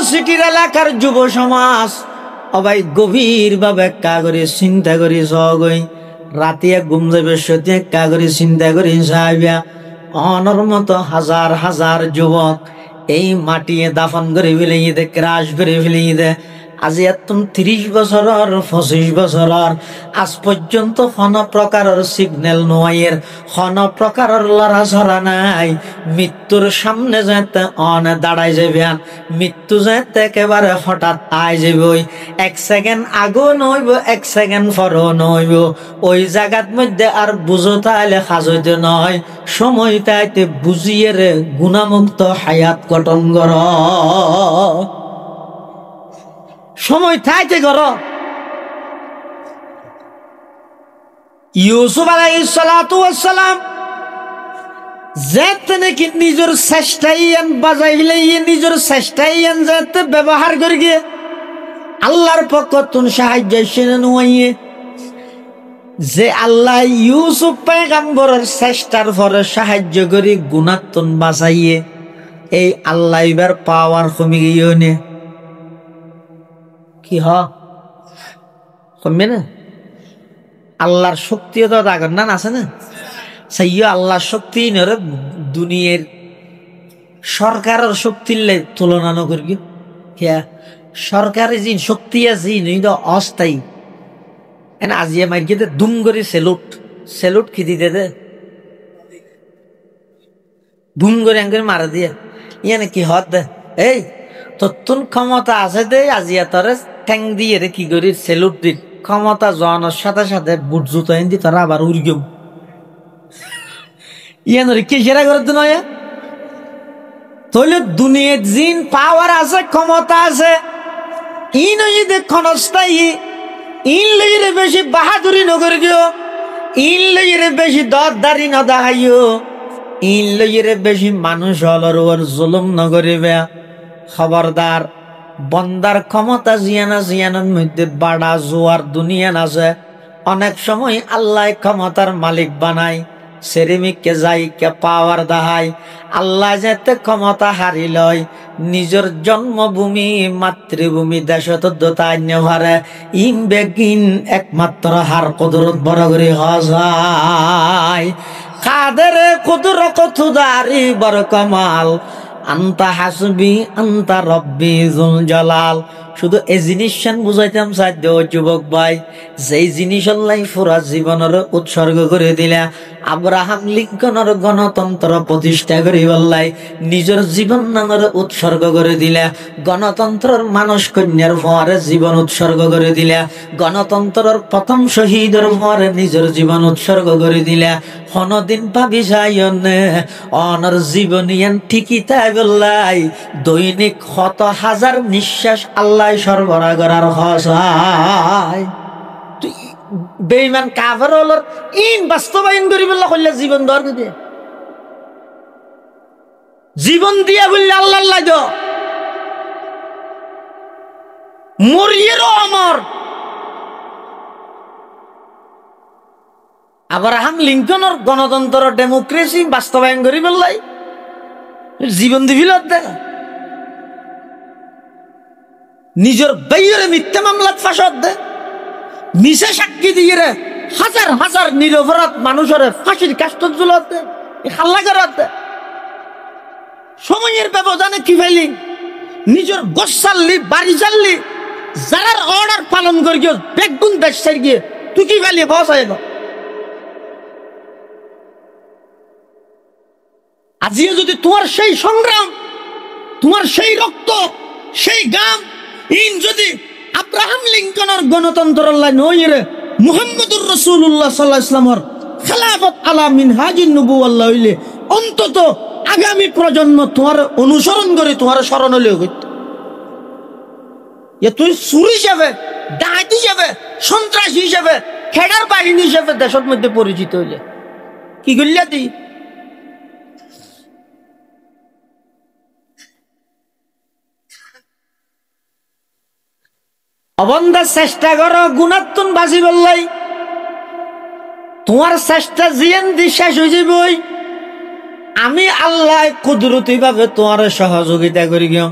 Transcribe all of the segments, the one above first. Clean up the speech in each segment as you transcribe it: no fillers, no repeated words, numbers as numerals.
সিটির এলাকার যুব সমাজ অবাই গভীর ভাবে কাগরে চিন্তা করি সগই রাতিয়া ঘুম যাবে সত্যি কাগরে চিন্তা করি সাহেবিয়া অনর মতো হাজার হাজার যুবক এই মাটিয়ে দাফন করে ফেলে দে ক্রাশ করে ফেলে দে আজি এতম 30 বছরের 25 বছরের আজ পর্যন্ত কোন প্রকারের সিগন্যাল নয়ের কোন প্রকারের লড়াছড়া নাই মৃত্যুর সামনে যেতে অনে দাঁড়াই যাবে মৃত্যু যেতে একেবারে হঠাৎ আই যাবই 1 সেকেন্ড আগো নইব 1 সেকেন্ড পরও নইব ওই জায়গার মধ্যে আর বুঝো তাইলে খাজইতে নয় সময় তাইতে বুঝিয়ে রে গুণামুক্ত হায়াত গঠন কর সময় থাইতে কর ইউসুফ আলাইহিস সালাতু ওয়াস সালাম যেতে নাকি নিজের চেষ্টাইয়ান বাজাইলে নিজের চেষ্টাইয়ান যেতে ব্যবহার করি গিয়ে আল্লাহর পক্ষ তুন সাহায্য এসে নুয়ে যে আল্লাহ ইউসুফ পয়গম্বরের চেষ্টার পরে সাহায্য করি গুণাত্তন বাঁচাইয়ে এই আল্লাহ এবার পাওয়ার কমে গিয়ে নে কি কমবে না আল্লাহর শক্তিও তো আগর না আছে না সেই আল্লাহর শক্তি নরে দুনিয়ার সরকারের শক্তির তুলনা নকরি হ্যাঁ সরকারের যে শক্তি আছে তো অস্থায়ী এনে আজিয়া মাইকে দুম করে সেলুট কি দিতে দে দুম করে আঙ্গুর মারা দিয়ে ইয়ানে কি হত দে এই তোর ক্ষমতা আছে দে আজিয়া তোরে ঠ্যাং দিয়ে রে কি করি সেলুট দিন ক্ষমতা জনের সাথে সাথে বুট জুতো এনে দি তোরা আবার উড়ি গেম ইয়ানোর কি সেরা করতে নয় তাহলে দুনিয়ার জিন পাওয়ার আছে ক্ষমতা আছে ইন যদি ক্ষণস্থায়ী ইন লইরে বেশি বাহাদুরি নগর গিও ইন লইরে বেশি দরদারি ন দেখাইও ইন লইরে বেশি মানুষ হলর ওর জুলুম নগরিবে খবরদার বন্দার ক্ষমতা জিয়ানের মধ্যে বাড়া জোয়ার দুনিয়া আছে অনেক সময় আল্লাহ ক্ষমতার মালিক বানায় সেরেমিককে যাই কে পাওয়ার দাহায় আল্লাহ যেতে ক্ষমতা হারি লয় নিজের জন্মভূমি মাতৃভূমি দেশত দোতান্য হারে ইন বেগিন একমাত্র হার কুদরত বড় করে হজায় কাদের কুদরত খুদারি বড় কমাল আন্তা হাসবি আন্তা রব্বি জুল জালাল শুধু এই জিনিস বুঝাইতাম সাধ্য যুবক ভাই যেই জিনিস আল্লাহ পুরা জীবনের উৎসর্গ করে দিলা আব্রাহাম লিঙ্কনের গণতন্ত্র প্রতিষ্ঠা করে বললাই নিজের জীবন নামের উৎসর্গ করে দিলা গণতন্ত্রের মানুষ কন্যার ভরে জীবন উৎসর্গ করে দিলা গণতন্ত্রের প্রথম শহীদের ভরে নিজের জীবন উৎসর্গ করে দিলা কোনদিন ভাবি যাইনে অনর জীবনিয়ান ঠিকই তাই বললাই দৈনিক শত হাজার নিঃশ্বাস আল্লাহ সরবরাহ করার হসায় তুই বেঈমান কাফের হল ইন বাস্তবায়ন করি বললা কইলা জীবন দর দিয়ে জীবন দিয়া বললে আল্লাহ লাগ মরিয়েরও অমর আব্রাহাম লিঙ্কনের গণতন্ত্র ডেমোক্রেসি বাস্তবায়ন করি বললাই জীবন দিবিল দেখা নিজের বাইরে মিথ্যা মামলাত ফাঁসত দে মিশা সাক্ষী দিয়ে রে হাজার হাজার নিরপরাধ মানুষের ফাঁসির কাষ্ট জুলত দে হাল্লা করাত দে সময়ের ব্যবধানে কি ফেলি নিজের গোস চাললি বাড়ি চাললি যারার অর্ডার পালন করি গিয়ে বেগুন বেচাই গিয়ে তুই কি ফেলি বসাই না আজিও যদি তোমার সেই সংগ্রাম তোমার সেই রক্ত সেই গাম ইন যদি আব্রাহাম লিঙ্কনের গণতন্ত্র নইরে মুহাম্মদুর রাসূলুল্লাহ সাল্লাল্লাহু আলাইহি ওয়াসাল্লামের খেলাফত আলা মিনহাজিন নবুওয়াল্লাহ হইলে অন্তত আগামী প্রজন্ম তোমার অনুসরণ করে তোমার স্মরণ হলেও করত তুই সুর হিসাবে ডাকাত হিসাবে সন্ত্রাসী হিসাবে খেডার বাহিনী হিসাবে দেশের মধ্যে পরিচিত হইলে কি করলে তুই অবন্ধা চেষ্টা করো গুণাত্তন বাজি বললাই তোমার চেষ্টা জিয়ান দি শেষ হয়ে যাবই আমি আল্লাহ কুদরতি ভাবে তোমার সহযোগিতা করি গিয়ে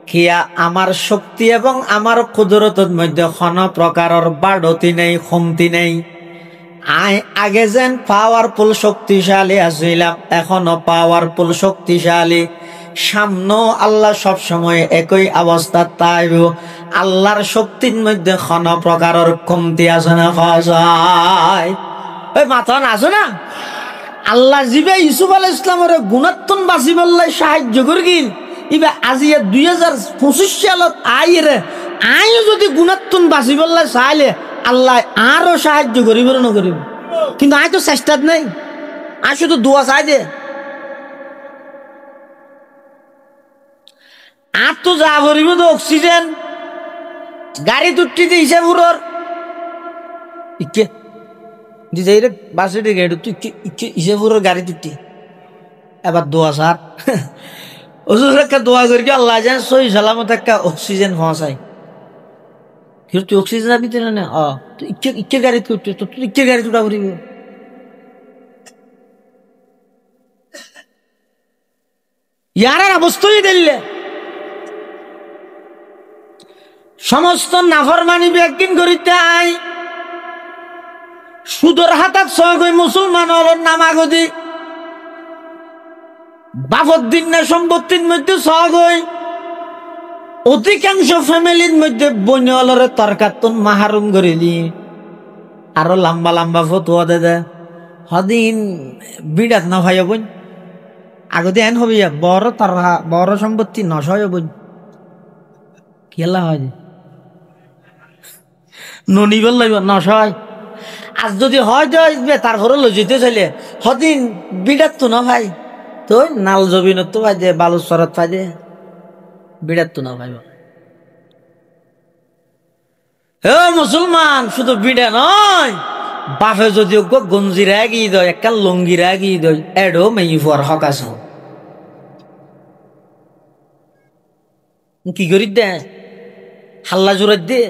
কিয়া আমার শক্তি এবং আমার কুদরতের মধ্যে কোনো প্রকারের বাড়তি নেই, কমতি নেই। আগে যেন পাওয়ারফুল শক্তিশালী আছিলাম, এখনো পাওয়ারফুল শক্তিশালী। সামনেও আল্লাহ সব সময় একই অবস্থা তাইব। আল্লাহর শক্তির মধ্যে কোনো প্রকারের কমতি আছে না? যায় ওই মাথা আছে না? আল্লাহ জিবে ইউসুফ আলাইহিস ইসলামের গুণাত্মন বাঁচি বললে সাহায্য করিল। ইবা আজিয়া 2025 সালত আইরে আইও যদি গুণাত্মন বাঁচি বললে চাইলে আল্লাহ আরো সাহায্য করিব না করিব, কিন্তু আই তো চেষ্টাত নেই। আই শুধু দোয়া চাই দে। আর তো যা করিব তো অক্সিজেন গাড়ি তুটি দিয়েছে পুরোর ইকে দিছে রে বাসে রে গাড়ি তুই ইকে ইসে পুরোর গাড়ি তুটি। এবার দোয়া সার ওজুর একটা দোয়া করি আল্লাহ যেন সহি সালামত একটা অক্সিজেন পৌঁছায়। তুই অক্সিজেন যাবি তো না? তুই ইকে গাড়ি তুই ইকে গাড়ি তুটা করিব। ইয়ার অবস্থাই দিলে সমস্ত নাফরমানি একদিন করিতে আই সুদর হাতাত সহগই মুসলমানের নামাগদি বাফদ্দিন না সম্পত্তির মধ্যে সহগই অধিকাংশ ফ্যামিলির মধ্যে বইনলরে তরকাতন মাহারুম করিলি। আরো লম্বা লম্বা ফতুয়া দে হদিন বিড়াত না ভাই বোন আগতে এন হবি বড় তরহা বড় সম্পত্তি নশয় বোন কেলা হয় ননিবল লাগবে নশয়। আজ যদি হয় তারপরে লই যেতে চাইলে হদিন বিড়াত তো না ভাই তো নাল জবিনত তো ভাই দে বালুচরত ভাই দে বিড়াত তো না ভাই। হে মুসলমান শুধু বিড়া নয়, বাপে যদি গঞ্জিরা গিয়ে দেয় একটা লঙ্গিরা গিয়ে দেয় এডো মেয়ে ফুয়ার হক আছে। কি করি দে হাল্লা জোরে দে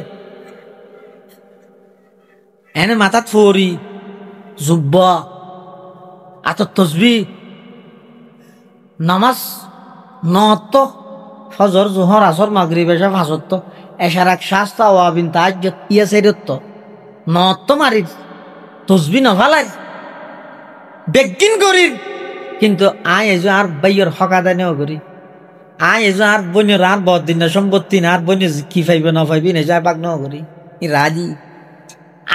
এনে মাথাত ফরি জুব্বা আতর তসবি নামাজ নত ফজর জোহর আসর মাগরিব এসা ফাঁসত্ব এসার এক শাস্তা ওয়াবিন তাহাজ্জুদ ইয়া সাইরত্ব নত মারির তসবি নফালাই বেগিন করির। কিন্তু আয় এজো আর বাইয়ের হকাদায় নেওয়া করি আয় এজো আর বইনের আর বদিন না সম্পত্তি না আর বইনে কি পাইবে না পাইবি না যা বাগ নেওয়া করি রাজি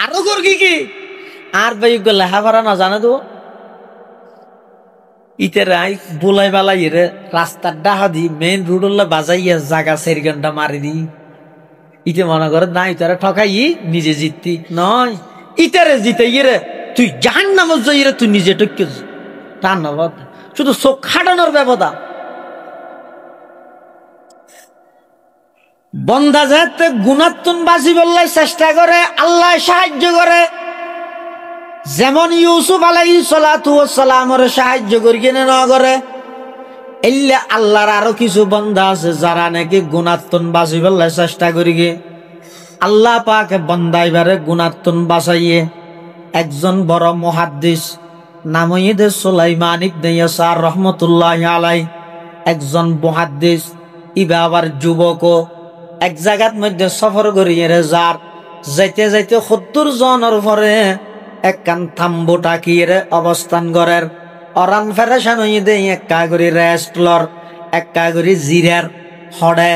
আরো কর কি আর বাই লেখাপড়া না জানে তো ইতে রাই বোলাই বালাই রে রাস্তার ডাহা দি মেইন রোডল্লা বাজাইয়া জাগা 4 ঘন্টা মারি দি। ইতে মনে করে না ইতারে ঠকাই নিজে জিততি নয়, ইতারে জিতে রে তুই জাহান্নামে যাই রে তুই নিজে টকে তা নবাদ শুধু চোখ খাটানোর ব্যবধা। বন্দা যাতে গুণাত্মন বাঁচি বললে চেষ্টা করে আল্লাহ সাহায্য করে। যেমন ইউসুফ আলাইহিস সালাতু ওয়াস সালামের সাহায্য করি কেন না করে। এলে আল্লাহর আরো কিছু বন্দা আছে যারা নাকি গুণাত্মন বাঁচি বললে চেষ্টা করি গে আল্লাহ পাক বন্দাইবারে গুণাত্মন বাঁচাইয়ে। একজন বড় মুহাদ্দিস নাম সুলাইমান ইবনে ইয়াসার রহমতুল্লাহ আলাই, একজন মুহাদ্দিস ইবা আবার যুবক এক জায়গার মধ্যে সফর করিয়ে যার যাইতে যাইতে 70 জনের পরে একখান থাম্বু টাকিয়ে অবস্থান করের অরান ফেরেশান হইয়ে দেয় একা করে রেস্ট লর একা করে জিরার হড়ে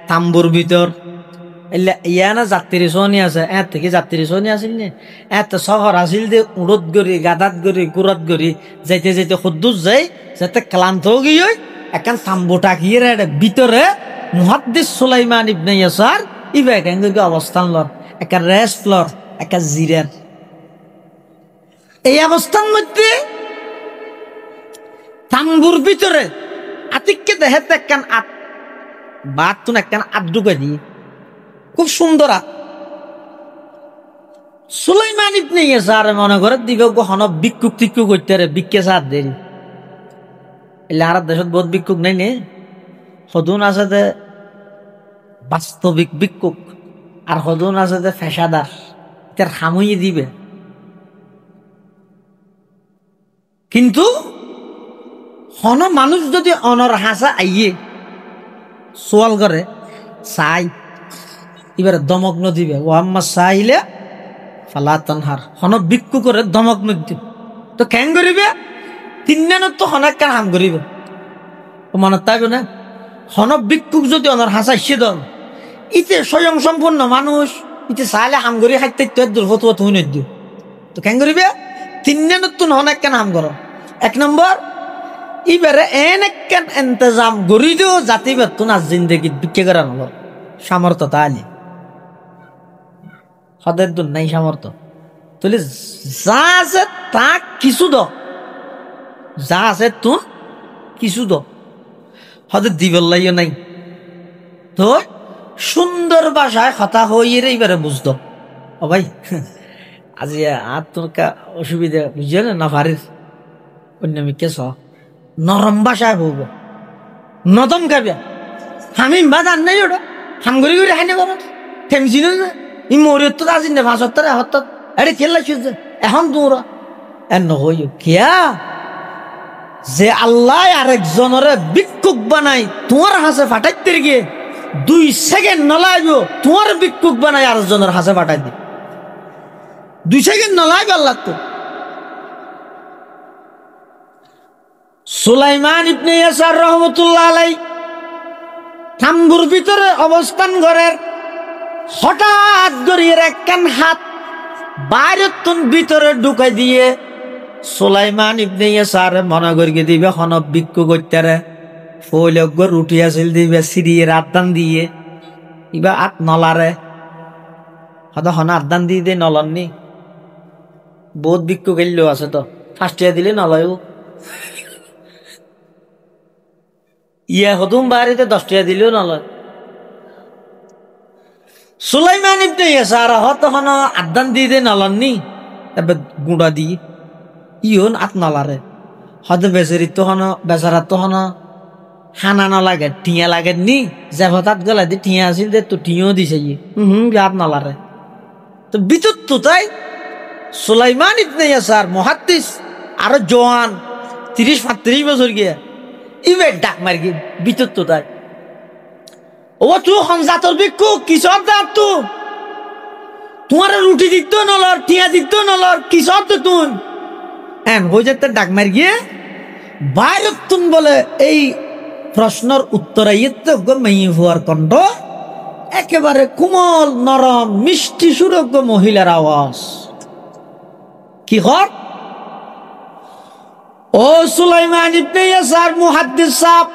থাম্বুর ভিতর ইয়ানা যাত্রী শনি আছে এত থেকে যাত্রী শনি আসিল নে এত শহর আসিল দে উড়ত গড়ি গাদাত গড়ি কুরত গড়ি যাইতে যাইতে খুদ্দুস যাই যাতে ক্লান্ত গিয়ে একখান থাম্বু টাকিয়ে ভিতরে মুহাদ্দিস সুলাইমান ইবনে ইয়াসার ইবা এখান অবস্থান লর একটা রেস্ট লর একটা জিরার। এই অবস্থার মধ্যে থাম্বুর ভিতরে আতিককে দেহেতে একখান আত বাদ তুন একখান আত ঢুকে দিয়ে খুব সুন্দর আত। সুলাইমান ইবনে ইয়াসার মনে করে দিবে হন ভিক্ষুক টিক্ষুক করতে রে ভিক্ষে সার দেরি এলে আর দেশত বহুত ভিক্ষুক নাই নে সদুন আছে যে বাস্তবিক ভিক্ষুক আর সদুন আছে যে ফেসাদার তার খামুই দিবে। কিন্তু হন মানুষ যদি অনর হাসা আইয়ে সোয়াল করে চাই এবারে দমক নদিবে ও আম্মা চাইলে ফালা তানহার হন বিক্ষু করে দমক নদী তো কেন করিবে তিনজনের তো হনাক কার হাম করিবে মনে তাইবে না হন বিক্ষুক যদি অনার হাসাইছে দল ইতে স্বয়ং সম্পূর্ণ মানুষ ইতে চাইলে হাম করি খাইতে দুর্ফতুয়া তুই নদী তো কেন করিবে তিনজনের তো হনাক কেন হাম করো এক নম্বর এবারে এনেকেন ইন্তজাম করি দিও জাতি বেতন আজ জিন্দগি বিক্রি করা নল সামর্থ্য তাহলে হদের দূর নাই সামর্থ্য তাহলে যা আছে তা কিছু দ যা আছে তুন কিছু দ হদের দিবল লাইও নাই তো সুন্দর ভাষায় কথা হইয়ে এবারে বুঝত ও ভাই আজি আর তোর অসুবিধা বুঝছে না ভারির অন্য কেস নরম ভাষায় বলব নদম খাবে আমি বাজার নাই ওটা হাম ঘুরি ঘুরি হাইনে পারো থেমছিল না ই মরিয়ত তো আসিন না ৭৫ আরে খেলা শুনছে এখন তোমরা এন হইও কিয়া যে আল্লাহ আরেকজনের ভিক্ষুক বানাই তোমার হাসে ফাটাইতে গিয়ে 2 সেকেন্ড নলাইব তোমার ভিক্ষুক বানাই আরেকজনের হাসে ফাটাই দি 2 সেকেন্ড নলাইব আল্লাহ তো সুলাইমান ইবনে ইয়াসার রহমতুল্লাহ আলাইহি তাম্বুর ভিতরে অবস্থান করেন হঠাৎ গড়িয়ে একখান হাত বাইরের ভিতরে ঢুকাই দিয়ে সুলাইমান ইবনে ইয়াসার মনে করিয়ে দিবে হন ভিক্ষু করতে ফৈলজ্ঞ রুটি আসিল দিবে সিরিয়ে আদান দিয়ে ইবা আত নলারে হয়তো হন আদান দিয়ে দে নলননি বহুত ভিক্ষু গেলেও আছে তো ফার্স্টিয়া দিলে নলয়ও ইয়া হতুম বাড়িতে 10 টাকা দিলেও নলয় সুলাইমান ইবনে ইয়াসার হত হন আদান দিয়ে দে নলননি তবে গুঁড়া দিয়ে ইয়ন আত নলারে হয়তো বেচারি তো হন বেচারা তো হন হানা না লাগে টিয়া লাগে নি জেভতাত গলা দিয়ে টিয়া আসিল দে তো টিয়াও দিছে আত নলারে তো বিদ্যুৎ তো তাই সুলাইমান ইবনে ইয়াসার মুহাদ্দিস আরো জওয়ান 30-35 বছর গিয়া ইবে ডাক মার গিয়ে বিদ্যুৎ তো তাই ও তুই হনজাতর বিক্ষু কিসব দাঁত তু তোমার রুটি দিত নলর টিয়া দিত নলর কিসব তো তুই এন হয়ে যেতে ডাক মার গিয়ে বাইরের তুন বলে এই প্রশ্নের উত্তর মেয়ে হওয়ার কণ্ঠ একেবারে কোমল নরম মিষ্টি সুরজ্ঞ মহিলার আওয়াজ কি হর ও সুলাইমান ইবনে ইয়াসার মুহাদ্দিস সাহেব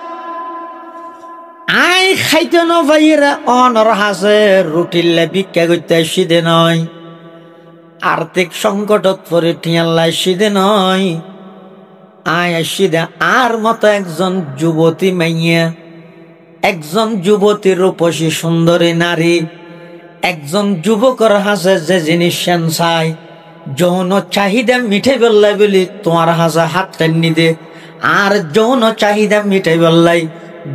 আই খাইতে ন ভাইরা অনর হাসে রুটিলে ভিক্ষা করতে সিদে নয় আর্থিক সংকটত পরে টিয়াল্লাই সিদে নয় আয় সিদে আর মতো একজন যুবতী মাইয়া একজন যুবতী রূপসী সুন্দরী নারী একজন যুবকর হাসে যে জিনিস সেন চাই যৌন চাহিদা মিঠে বললাই বলি তোমার হাসা হাত টানি দে আর যৌন চাহিদা মিঠে বললাই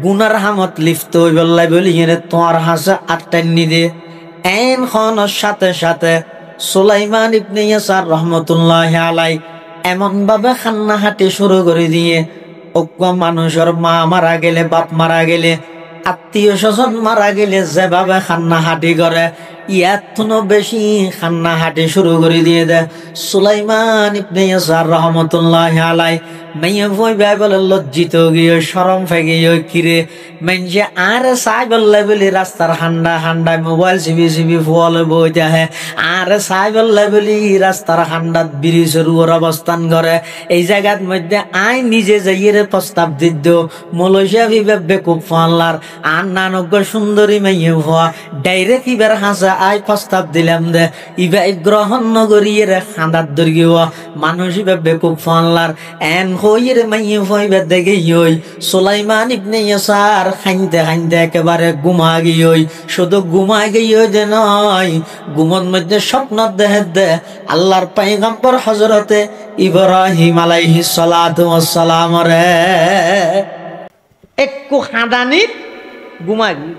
গুনার হামত লিপ্ত হই বললাই বলি তোমার হাসা হাত টানি দে এন খনর সাথে সাথে সুলাইমান ইবনে ইয়াসার রহমতুল্লাহ আলাই এমন ভাবে খান্না হাঁটি শুরু করে দিয়ে মানুষের মা মারা গেলে বাপ মারা গেলে আত্মীয় স্বজন মারা গেলে যেভাবে খান্না হাঁটি করে ইয়াতনো বেশি খান্না হাঁটি শুরু করে দিয়ে দেয় সুলাইমান ইবনে ইয়াসার রহমতুল্লাহ আলাই মেয়ে ভয় ভাই বলে লজ্জিত গিয়ে শরম ফেগে কিরে মেনছে আর সাই বললে বলি রাস্তার হান্ডা হান্ডায় মোবাইল চিবি ফুয়ালে বইতে আহে আর সাই বললে বলি রাস্তার হান্ডাত ব্রিজের উপর অবস্থান করে এই জায়গার মধ্যে আই নিজে যাইয়ে প্রস্তাব দিত মলয়েশিয়া ভিবে বেকুব ফাল্লার আর নানজ্ঞ সুন্দরী মেয়ে ভুয়া ডাইরেক্ট ইবার হাসা আই প্রস্তাব দিলাম দে ইবা গ্রহণ নগরীর খান্দার দর্গীয় মানুষ ইবা বেকুব ফাল্লার এন হইয়ের মাইয়ে হইবে দেখে হই সুলাইমান ইবনে ইয়াসার খাইতে খাইতে একেবারে ঘুমা গিয়ে শুধু ঘুমা গিয়ে যে নয় ঘুমর মধ্যে স্বপ্ন দেহে দে আল্লাহর পয়গম্বর হযরতে ইব্রাহিম আলাইহিস সালাতু ওয়াস সালাম রে একটু খাদানিত ঘুমা গিয়ে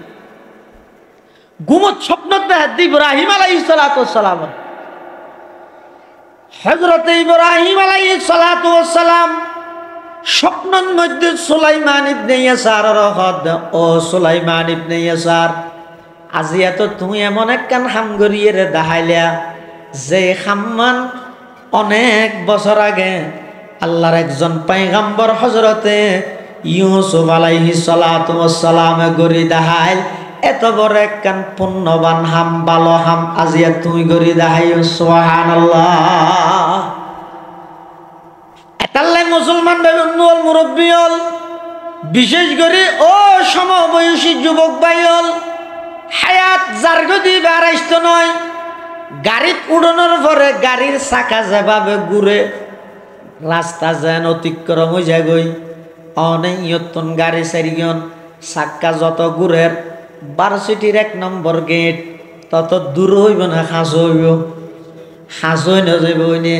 ঘুমত স্বপ্ন দেহে ইব্রাহিম আলাইহিস সালাতু ওয়াস সালাম হযরতে ইব্রাহিম আলাইহিস সালাতু ওয়াস সালাম স্বপ্নের মধ্যে সুলাইমান ইবনে ইয়াসার রহদ ও সুলাইমান ইবনে ইয়াসার আজিয়া তো তুমি এমন একখান হাম গড়িয়ে রে দেখাইলা যে হাম্মান অনেক বছর আগে আল্লাহর একজন পয়গম্বর হযরতে ইউসুফ আলাইহিস সালাতু ওয়াস সালামে গড়ি দেখাইল। এত বড় একখান পুণ্যবান হাম, ভালো হাম আজিয়া তুমি গড়ি দেখাইও। সুবহানাল্লাহ। এতাল্লাই মুসলমান ভাইল মুরব্বী হল, বিশেষ করে ও সমবয়সী যুবক ভাই হল, হায়াত জার্গদি বেড়াইত নয়। গাড়িত উড়ানোর পরে গাড়ির চাকা যেভাবে ঘুরে, রাস্তা যেন অতিক্রম হয়ে যায় গই, অনেক ইয়তন গাড়ি চারিজন চাক্কা যত ঘুরের, ভার্সিটির 1 নম্বর গেট তত দূর হইব না, হাঁস হইব, হাঁস হই না যাইব। ওইনে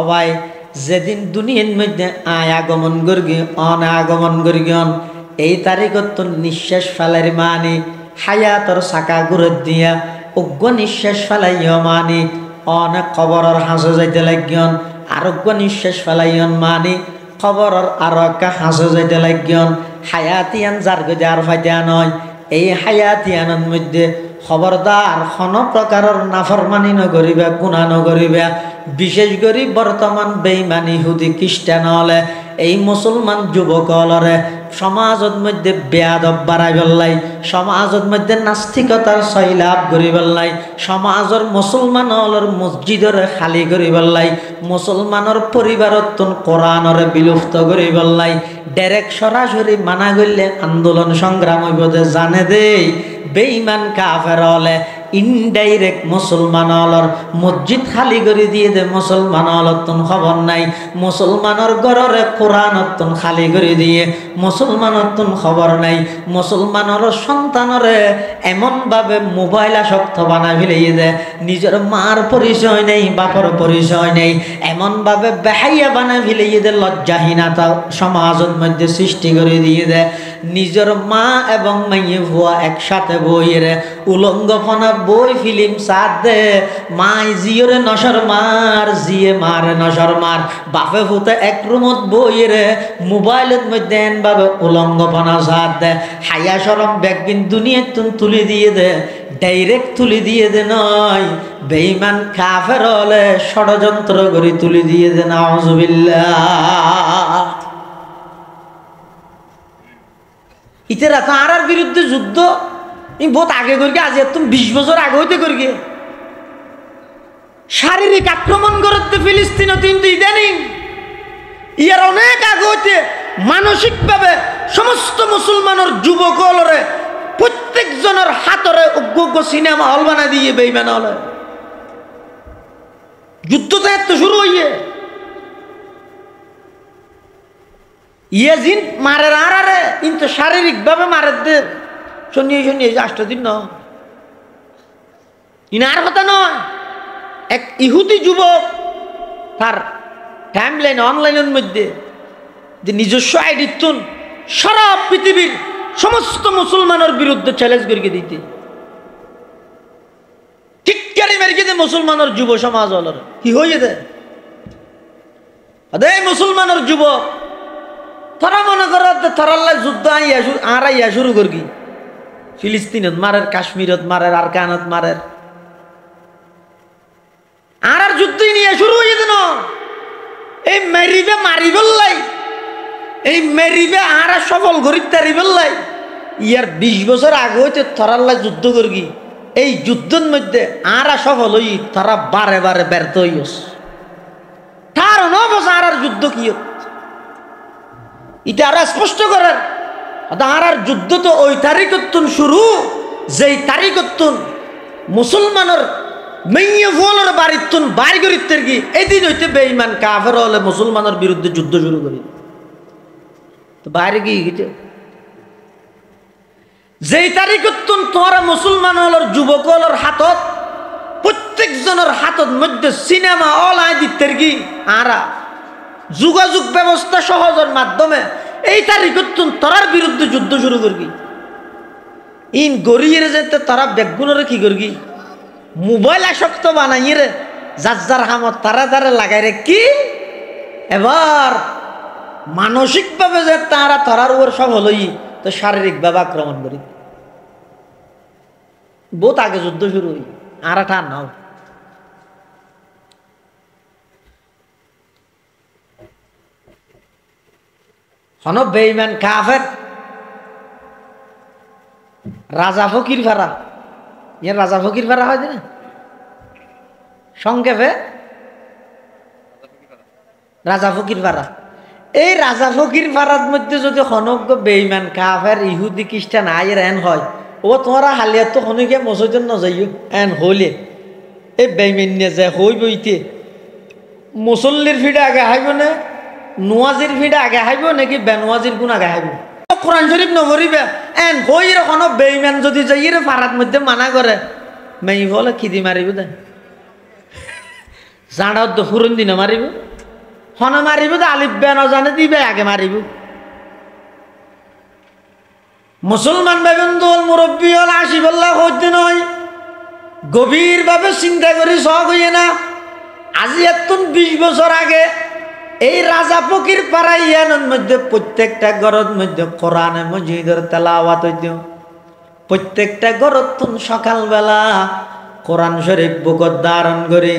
অবাই যেদিন দুনিয়ার মধ্যে আয় আগমন করি অন আগমন করি গন, এই তারিখত তো নিঃশ্বাস ফেলার মানি হায়াতর চাকা ঘুরে দিয়া অজ্ঞ নিঃশ্বাস ফেলাইও মানি অনেক খবরের হাঁসে যাইতে লাগিয়ন, আরোগ্য নিঃশ্বাস ফেলাইয়ন মানি খবরের আরো একটা হাঁসে যাইতে লাগিয়ন। হায়াতিয়ান যার গদে আর ফাইতে নয়। এই হায়াতিয়ানের মধ্যে খবরদার কোন প্রকারের নাফরমানি নগরিবা, গুনাহ নগরিবা। বিশেষ করে বর্তমান বেঈমানি ইহুদি খ্রিস্টান হলে এই মুসলমান যুবক হলরে সমাজের মধ্যে বেয়াদব বাড়াই পেলাই, সমাজের মধ্যে নাস্তিকতার সৈলাভ করি পেলাই, সমাজের মুসলমান হলর মসজিদর খালি করি পেলাই, মুসলমানের পরিবারত কোরআনরে বিলুপ্ত করি পেলাই। ডাইরেক্ট সরাসরি মানা করলে আন্দোলন সংগ্রাম হইব যে জানে দেই বেঈমান কাফের হলে ইনডাইরেক্ট মুসলমান হলর মসজিদ খালি করে দিয়ে দে, মুসলমান হলতন খবর নাই, মুসলমানের ঘরে কোরআনতন খালি করে দিয়ে মুসলমানতন খবর নাই, মুসলমানের সন্তানরে এমনভাবে মোবাইল আসক্ত বানাই ফেলিয়ে দেয়, নিজের মার পরিচয় নেই, বাপর পরিচয় নেই, এমনভাবে বেহাইয়া বানাই ফেলিয়ে দেয়, লজ্জাহীনতা সমাজের মধ্যে সৃষ্টি করে দিয়ে দেয়। নিজের মা এবং মাইয়ে ভুয়া একসাথে বইয়ের উলঙ্গপনা বই ফিল্ম সাথ দে, মাই জিওরে নসর মার, জিয়ে মারে নসর মার, বাপে ফুতে এক রুমত বইয়ের মোবাইলের মধ্যে এনভাবে উলঙ্গপনা সাথ দে। হায়া সরম ব্যাগিন দুনিয়া তুলে দিয়ে দে, ডাইরেক্ট তুলে দিয়ে দে নয়, বেঈমান কাফের হলে ষড়যন্ত্র করে তুলে দিয়ে দে। নাউযুবিল্লাহ। ইতেরা তো আর বিরুদ্ধে যুদ্ধ বহুত আগে করি, আজ তুমি 20 বছর আগে হইতে করি। শারীরিক আক্রমণ করতে ফিলিস্তিনও কিন্তু ইদানিং ইয়ার অনেক আগে হইতে মানসিকভাবে সমস্ত মুসলমানের যুবক হলরে প্রত্যেক জনের হাতরে অজ্ঞ সিনেমা হল বানা দিয়ে বেঈমান হলে যুদ্ধ তো এত শুরু হইয়ে ইয়াজিন মারে আরে কিন্তু শারীরিকভাবে মারে দে। শুনিয়ে 8 দিন নয়, ইনার কথা নয়। এক ইহুদি যুবক তার টাইমলাইন অনলাইনের মধ্যে যে নিজস্ব আইডিতুন সারা পৃথিবীর সমস্ত মুসলমানের বিরুদ্ধে চ্যালেঞ্জ করে দিতে, টিটকারি মেরে দে মুসলমানের যুব সমাজ হল কি হয়ে দে। মুসলমানের যুবক তারা মনে কর তারাল্লা যুদ্ধ আইয়া শুরু করবি, ফিলিস্তিনত মারের, কাশ্মীরত মারের, আরকানত মারের, আর যুদ্ধই নিয়ে শুরু হয়ে যেত। এই মেরিবে মারি ফেললাই, এই মেরিবে আর সফল গরিব তারি ফেললাই। ইয়ার 20 বছর আগে হইতে তারাল্লা যুদ্ধ করবি, এই যুদ্ধের মধ্যে আর সফল হই তারা বারে বারে ব্যর্থ হইস। তার অনবস্থা আর যুদ্ধ কি এটা আরো স্পষ্ট করার আর যুদ্ধ তো ওই তারিখতুন শুরু যেই তারিখতুন মুসলমানের মেয়ে ফলের বাড়িতুন বাড়ি করিতে কি এদিন হইতে বেঈমান কাফের হলে মুসলমানের বিরুদ্ধে যুদ্ধ শুরু করি। তো বাইরে গিয়ে গেছে যেই তারিখতুন তোরা মুসলমান হলের যুবক হলের হাতত প্রত্যেক জনের হাতত মধ্যে সিনেমা অলাই দিতে কি আরা যোগাযোগ ব্যবস্থা সহজের মাধ্যমে এই তারিখতুন তোরার বিরুদ্ধে যুদ্ধ শুরু করবি। ইন গড়িয়ে যেতে তারা বেগুনের কি করবি, মোবাইল আসক্ত বানাইয়ে রে যার হামত তারা তারা লাগাই রে কি। এবার মানসিকভাবে যে তারা ধরার উপর সফল হই তো শারীরিকভাবে আক্রমণ করি। বহুত আগে যুদ্ধ শুরু হই আর ঠান নাও হন বেঈমান কাফের রাজা ফকির ফারা ইয়ে রাজা ফকির ফারা হয় না সংক্ষেপে রাজা ফকির ফারা এই রাজা ফকির ফারার মধ্যে যদি হনজ্ঞ বেঈমান কাফের ইহুদি খ্রিস্টান আয়ের এন হয় ও তোমরা হালিয়া তো হনুকে মসজিদ ন যাইও এন হলে এই বেঈমান নিয়ে যায় হই বইতে মুসল্লির ফিডে আগে হাইব না নোয়াজির ফিডে আগে হাইব নাকি বেনোয়াজির গুণ আগে হাইব কোরআন শরীফ নভরিবে এন হই কোনো বেঈমান যদি যাই রে ফারাত মধ্যে মানা করে মেই বলে খিদি মারিব দে জাঁড়াও তো ফুরন দিনে মারিব হন মারিব তো আলিফ বে নজানে দিবে আগে মারিব মুসলমান ভাবেন দল মুরব্বী হল 80 বল্লা হইতে নয় গভীরভাবে চিন্তা করি শখ হইয়ে না আজি এত 20 বছর আগে এই রাজা ফকির পাড়া ইয়ানোর মধ্যে প্রত্যেকটা ঘরের মধ্যে কোরআনে মজিদের তেলাওয়াত হইত প্রত্যেকটা ঘরত সকালবেলা কোরআন শরীফ বুকত ধারণ করে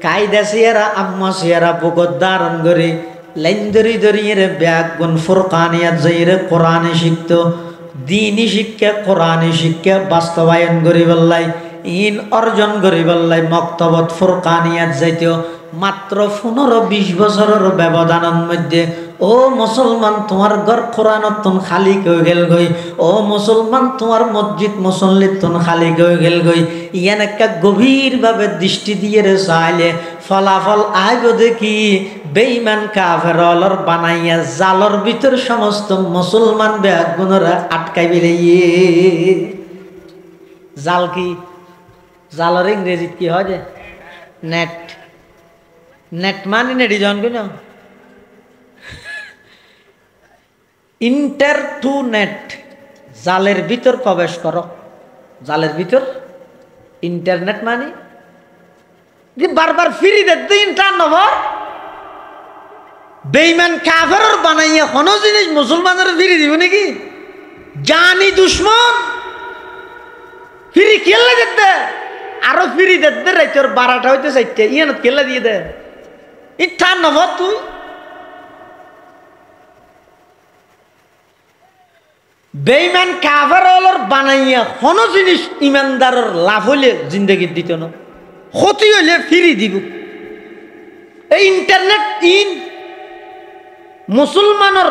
কায়দা সিয়ারা আম্মা সিয়ারা বুকত ধারণ করে লাইন ধরি ধরিয়ে ব্যাগ গুণ ফুরকানিয়াত যাইরে কোরআনে শিখত দিনী শিক্ষা কোরআনে শিক্ষা বাস্তবায়ন করি বললাই ইন অর্জন করি বললাই মক্তবত ফুরকানিয়াত যাইতেও মাত্র 15-20 বছরের ব্যবধানের মধ্যে ও মুসলমান তোমার ঘর কোরআনতন খালি হয়ে গেল গই ও মুসলমান তোমার মসজিদ মুসল্লিতন খালি হয়ে গেল গই ইয়ান একটা গভীরভাবে দৃষ্টি দিয়ে রে চাইলে ফলাফল আইব দেখি বেঈমান কাফেরলর বানাইয়া জালর ভিতর সমস্ত মুসলমান বেগুনরা আটকাই বেরিয়ে জাল কি জালর ইংরেজিত কি হয় যে নেট নেট মানে নেটি জন কিনা ইন্টার টু নেট জালের ভিতর প্রবেশ করো জালের ভিতর ইন্টারনেট মানে যে বারবার ফিরি দেখতে ইন্টারনেট বেঈমান কাফের বানাইয়া কোনো জিনিস মুসলমানের ফিরি দিব নাকি জানি দুশ্মন ফিরি খেললে দেখতে আরো ফিরি দেখতে রাইতর 12টা হইতে 4টা ইয়ানত খেললে দিয়ে দে ইন্টারনেট তুই বেঈমান কাফেরলর বানাইয়া কোনো জিনিস ইমানদারের লাভ হইলে জিন্দগি দিত না ক্ষতি হইলে ফিরি দিব এই ইন্টারনেট ইন মুসলমানের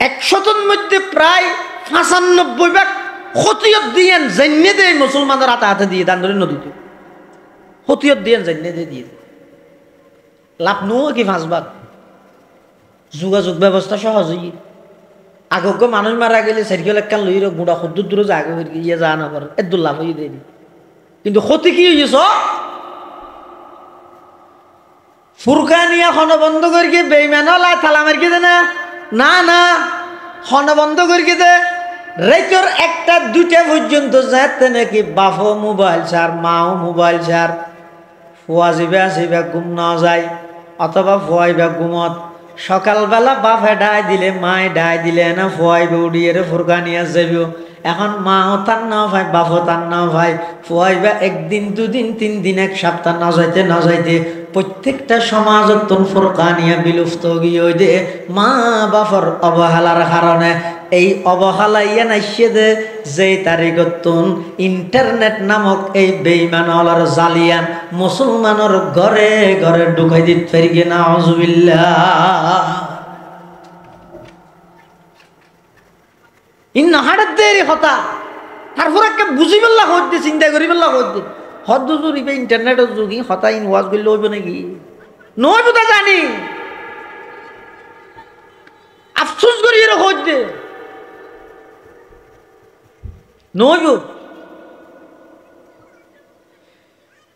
100-র মধ্যে প্রায় 95 ক্ষতিয়ত দিয়েন জেনে দেয় মুসলমানের হাতে দিয়ে দান ধরে নদীতে ক্ষতিয়ত দিয়েন জেনে দিয়ে লাভ নো কি 5 ভাগ যোগাযোগ ব্যবস্থা সহজ হই আগকে মানুষ মারা গেলে সাইকেল একখান লই গুড়া খুদ্দুর দূরে জাগে ইয়ে যা না পারে এত লাভ হয়ে দেয়নি কিন্তু ক্ষতি কি হয়েছ ফুরকানিয়া খন বন্ধ করি বেইমান লাই থালা মারি দে না না খন বন্ধ করি দে রেচর 1টা 2টা পর্যন্ত যাতে নাকি বাপও মোবাইল ছাড় মাও মোবাইল ছাড় ফুয়া যাবে আসিবে ঘুম না যায় অথবা ফুয়াইবা ঘুমত সকালবেলা বাপে ডাই দিলে মায় ডাই দিলে না ফুয়াইবে উড়িয়ে ফুরকানিয়া যাব এখন মাও তার নাও ভাই বাপও তার নাও ভাই ফুয়াইবা 1 দিন 2 দিন 3 দিন 1 সপ্তাহ না যাইতে প্রত্যেকটা সমাজত ফুরকানিয়া বিলুপ্ত গিয়ে দে মা বাপর অবহেলার কারণে এই অবহেলা ইয়ে নাইছে দে যে তারিখতন ইন্টারনেট নামক এই বেঈমানর জালিয়ান মুসলমানের ঘরে ঘরে ঢুকাই দিতে পারি না আউযুবিল্লাহ ইন্না হাড়ের দেরি হতা তারপর একটা বুঝি বললা হইতে চিন্তা করি বললা হইতে হদ জুরিবে ইন্টারনেটের যুগি হতা ইন ওয়াজ করলে হইব নাকি নইব তা জানি আফসোস করি এর হইতে নইব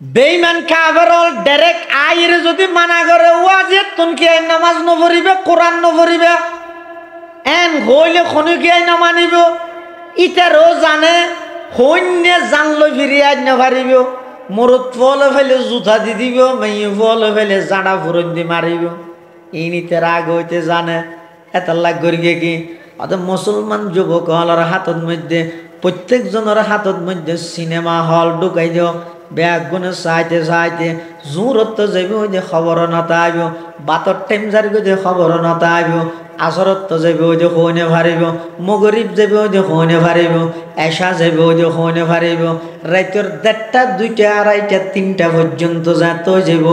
বেঈমান কাফেরল ডাইরেক্ট আইরে যদি মানা করে ওয়াজে তনকি নামাজ ন পড়িবে কোরআন ন পড়িবে এন হইলে খনিকে না মানিব ইতারও জানে হইনে জানলো ফিরিয়ে আজ না পারিব মরত ফলে ফেলে জুতা দি দিব মেয়ে ফলে ফেলে জাঁড়া ফুরন দি মারিব ইনিতে রাগ হইতে জানে এত লাগ করি কি অত মুসলমান যুবক হলার হাতের মধ্যে প্রত্যেকজনের হাতত মধ্যে সিনেমা হল ঢুকাই দিও ব্যাগ গুনে চাইতে চাইতে জোরত যাইব ওই যে খবর নতা আইব বাতর টাইম যার গই যে খবর নতা আইব আসরত যাইব ওই যে হইনে ভারিব মগরিব যাইব ওই যে হইনে ভারিব এশা যাইব ওই যে হইনে ভারিব রাইতর 1:30 2টা 2:30 3টা পর্যন্ত যাত যাইব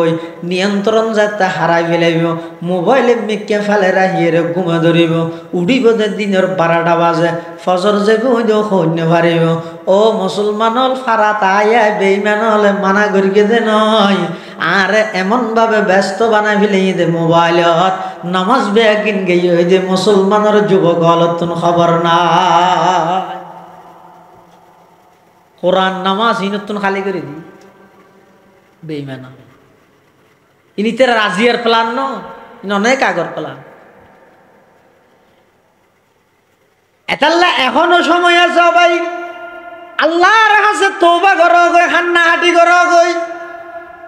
নিয়ন্ত্রণ যাতে হারাই ফেলাইব মোবাইলে মেকে ফেলে রাহিয়ে ঘুমা ধরিব উড়িব যে দিনের 12টা বাজে ফজর যাইব ওই যে হইনে ভারিব ও মুসলমানল ফারাত আয়া বেঈমান হলে মানা করিকে দে নয় আর এমন ভাবে ব্যস্ত বানাই ফেলাই দে মোবাইলত নামাজ বেগিন গিয়ে ওই যে মুসলমানের যুবক হলতুন খবর না কোরআন নামাজ ইনতুন খালি করে দি বেঈমান ইনিতে রাজিয়ার প্ল্যান ন অনেক আগর প্ল্যান এতাল্লা এখনো সময় আছে ভাই আল্লাহর কাছে তওবা করো গই হান্না হাঁটি করো গই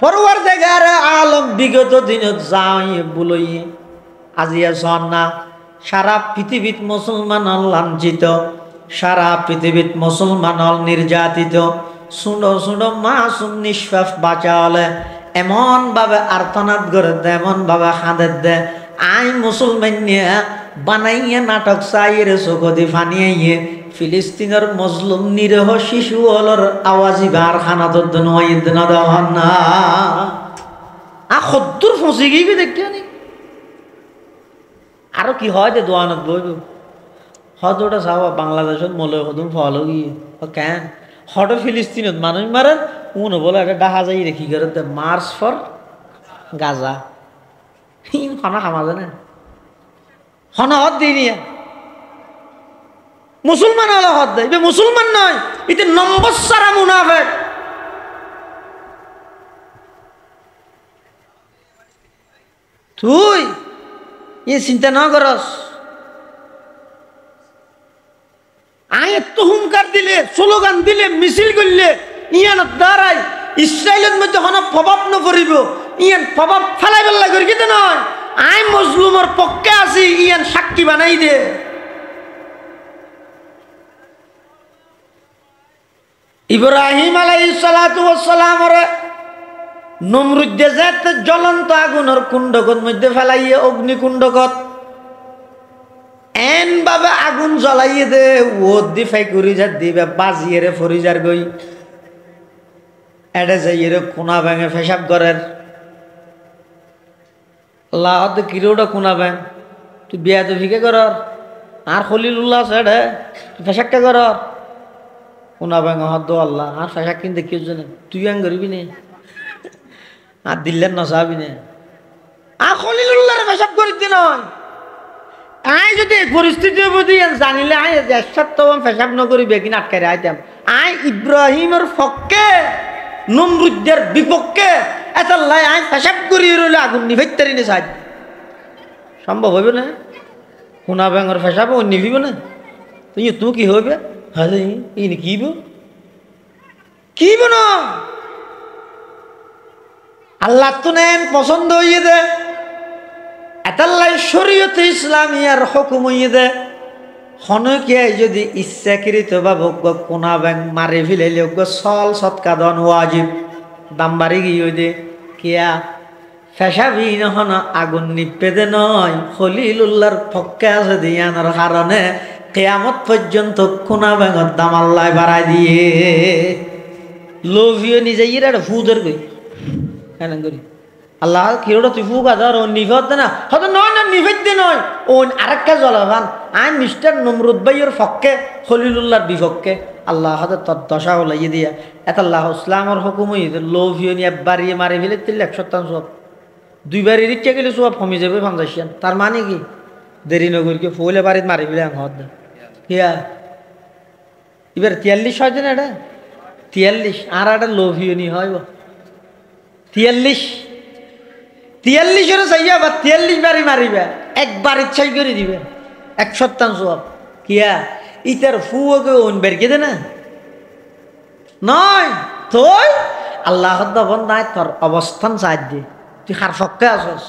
পরওয়ারদিগার আলম বিগত দিনত যাই বলই আজিয়া সন্না সারা পৃথিবীত মুসলমান লাঞ্ছিত সারা পৃথিবীত মুসলমান নির্যাতিত সুন্দর সুন্দর মাসুম নিষ্পাপ বাঁচালে এমন ভাবে আর্তনাদ করে দে এমন ভাবে হাঁদের দে আই মুসলমান নিয়ে বানাইয়ে নাটক চাইরে চকদি ফানিয়ে ফিলিস্তিনের মজলুম নিরহ শিশু হলর আওয়াজি বার খানাত নয়দ না দহন না আ খদ্দুর ফসি গিবি দেখতে নি আরো কি হয় যে দোয়ানত বইব হদটা চাও বাংলাদেশত মলে হদুম ফল গিয়ে কেন হট ফিলিস্তিনত মানুষ মারেন উন বলে একটা ডাহা যাই রেখি করে মার্চ ফর গাজা খানা খামা জানে হনা হদ দিই নিয়ে মুসলমান হলে হদ দেয় মুসলমান নয় এটা নম্বর সারা মুনাফেক তুই এ চিন্তা না করস আয় এত হুঙ্কার দিলে স্লোগান দিলে মিছিল করলে ইয়ান দ্বারাই ইসরায়েলের মধ্যে হন প্রভাব নপরিব ইয়ান প্রভাব ফেলাই বেলা করি কিন্তু নয় আই মজলুমের পক্ষে আছি ইয়ান সাক্ষী বানাই দে ইব্রাহিম আলাইহিস সালাতু ওয়াস সালাম রে নমরুদ জাত জ্বলন্ত আগুনের কুণ্ডকত মধ্যে ফেলাইয়ে অগ্নিকুণ্ডকত এন ভাবে আগুন জ্বলাইয়ে দে ও দি ফাই করি যা দিবে বাজিয়ে রে ফরিজার গই এডে যাইয়ে রে কোনা ভাঙে পেশাব করের আল্লাহ কিরোটা কোনা ভাঙ তুই বিয়া তো ভিকে কর আর খলিলুল্লাহ সেডে পেশাবটা কর কোনা ভাঙ হদ আল্লাহ আর পেশাব কিনতে কেউ জানে তুই আং করবি নে আর দিল্লের নসাবি নে আর খলিলুল্লাহর পেশাব করিতে নয় আই যদি পরিস্থিতি জানিলে আই একসাথে পেশাব নকরিবে কিনা আটকাই আইতাম আই ইব্রাহিমের পক্ষে নমরুদের বিপক্ষে এত লাই আই পেশাব করি রইলে আগুন নিভাইতারি নে সাজ সম্ভব হইব না কোনা ব্যাঙর পেশাব ও নিভিব না তুই কি হইবে হ্যাঁ ইনি কিব না আল্লাহ তো নেন পছন্দ হইয়ে দে এতাল্লাই শরীয়তে ইসলামিয়ার হুকুম হইয়ে দে হনকে যদি ইচ্ছাকৃত বা ভোগ্য কোনা ব্যাং মারে ফেলাইলে সল সৎকাদন ওয়াজিব দাম বাড়ি গিয়ে দে কিয়া ফেসাবি নহন আগুন নিপে দে নয় খলিলুল্লাহর পক্ষে আছে দিয়ানোর কারণে কিয়ামত পর্যন্ত কোনা ব্যাঙর দাম আল্লাহ বাড়াই দিয়ে লোভিও নিজে ইরা ফুদের গই কেন করি আল্লাহ কিরোটা তুই ফুক আদার ও নিভত না হয়তো নয় না নিভেদ দে নয় ও আরেকটা জলাভান আই মিস্টার নমরুদ ভাইয়ের পক্ষে খলিলুল্লাহর বিপক্ষে আল্লাহ হাতে তোর দশা হলাইয়ে দিয়া এত আল্লাহ ইসলামের হুকুম লোভিও নিয়ে বাড়িয়ে মারি ফেলে 100 সব দুইবার রিক্সা গেলে সব কমে যাবে 50 তার মানে কি দেরি নগরকে ফুলে বাড়িতে মারি ফেলে হদ না কিয়া এবার 43 হয় না এটা 43 আর একটা লোভিও নি হয় 43 চাইয়া বা 43 বাড়ি মারিবে একবার ইচ্ছাই করে দিবে 100 সব কিয়া ইতার ফুয়োকে ওন বেরকে দে না নয় তুই আল্লাহ বন্ধাই তোর অবস্থান চাই দে তুই কার পক্ষে আসস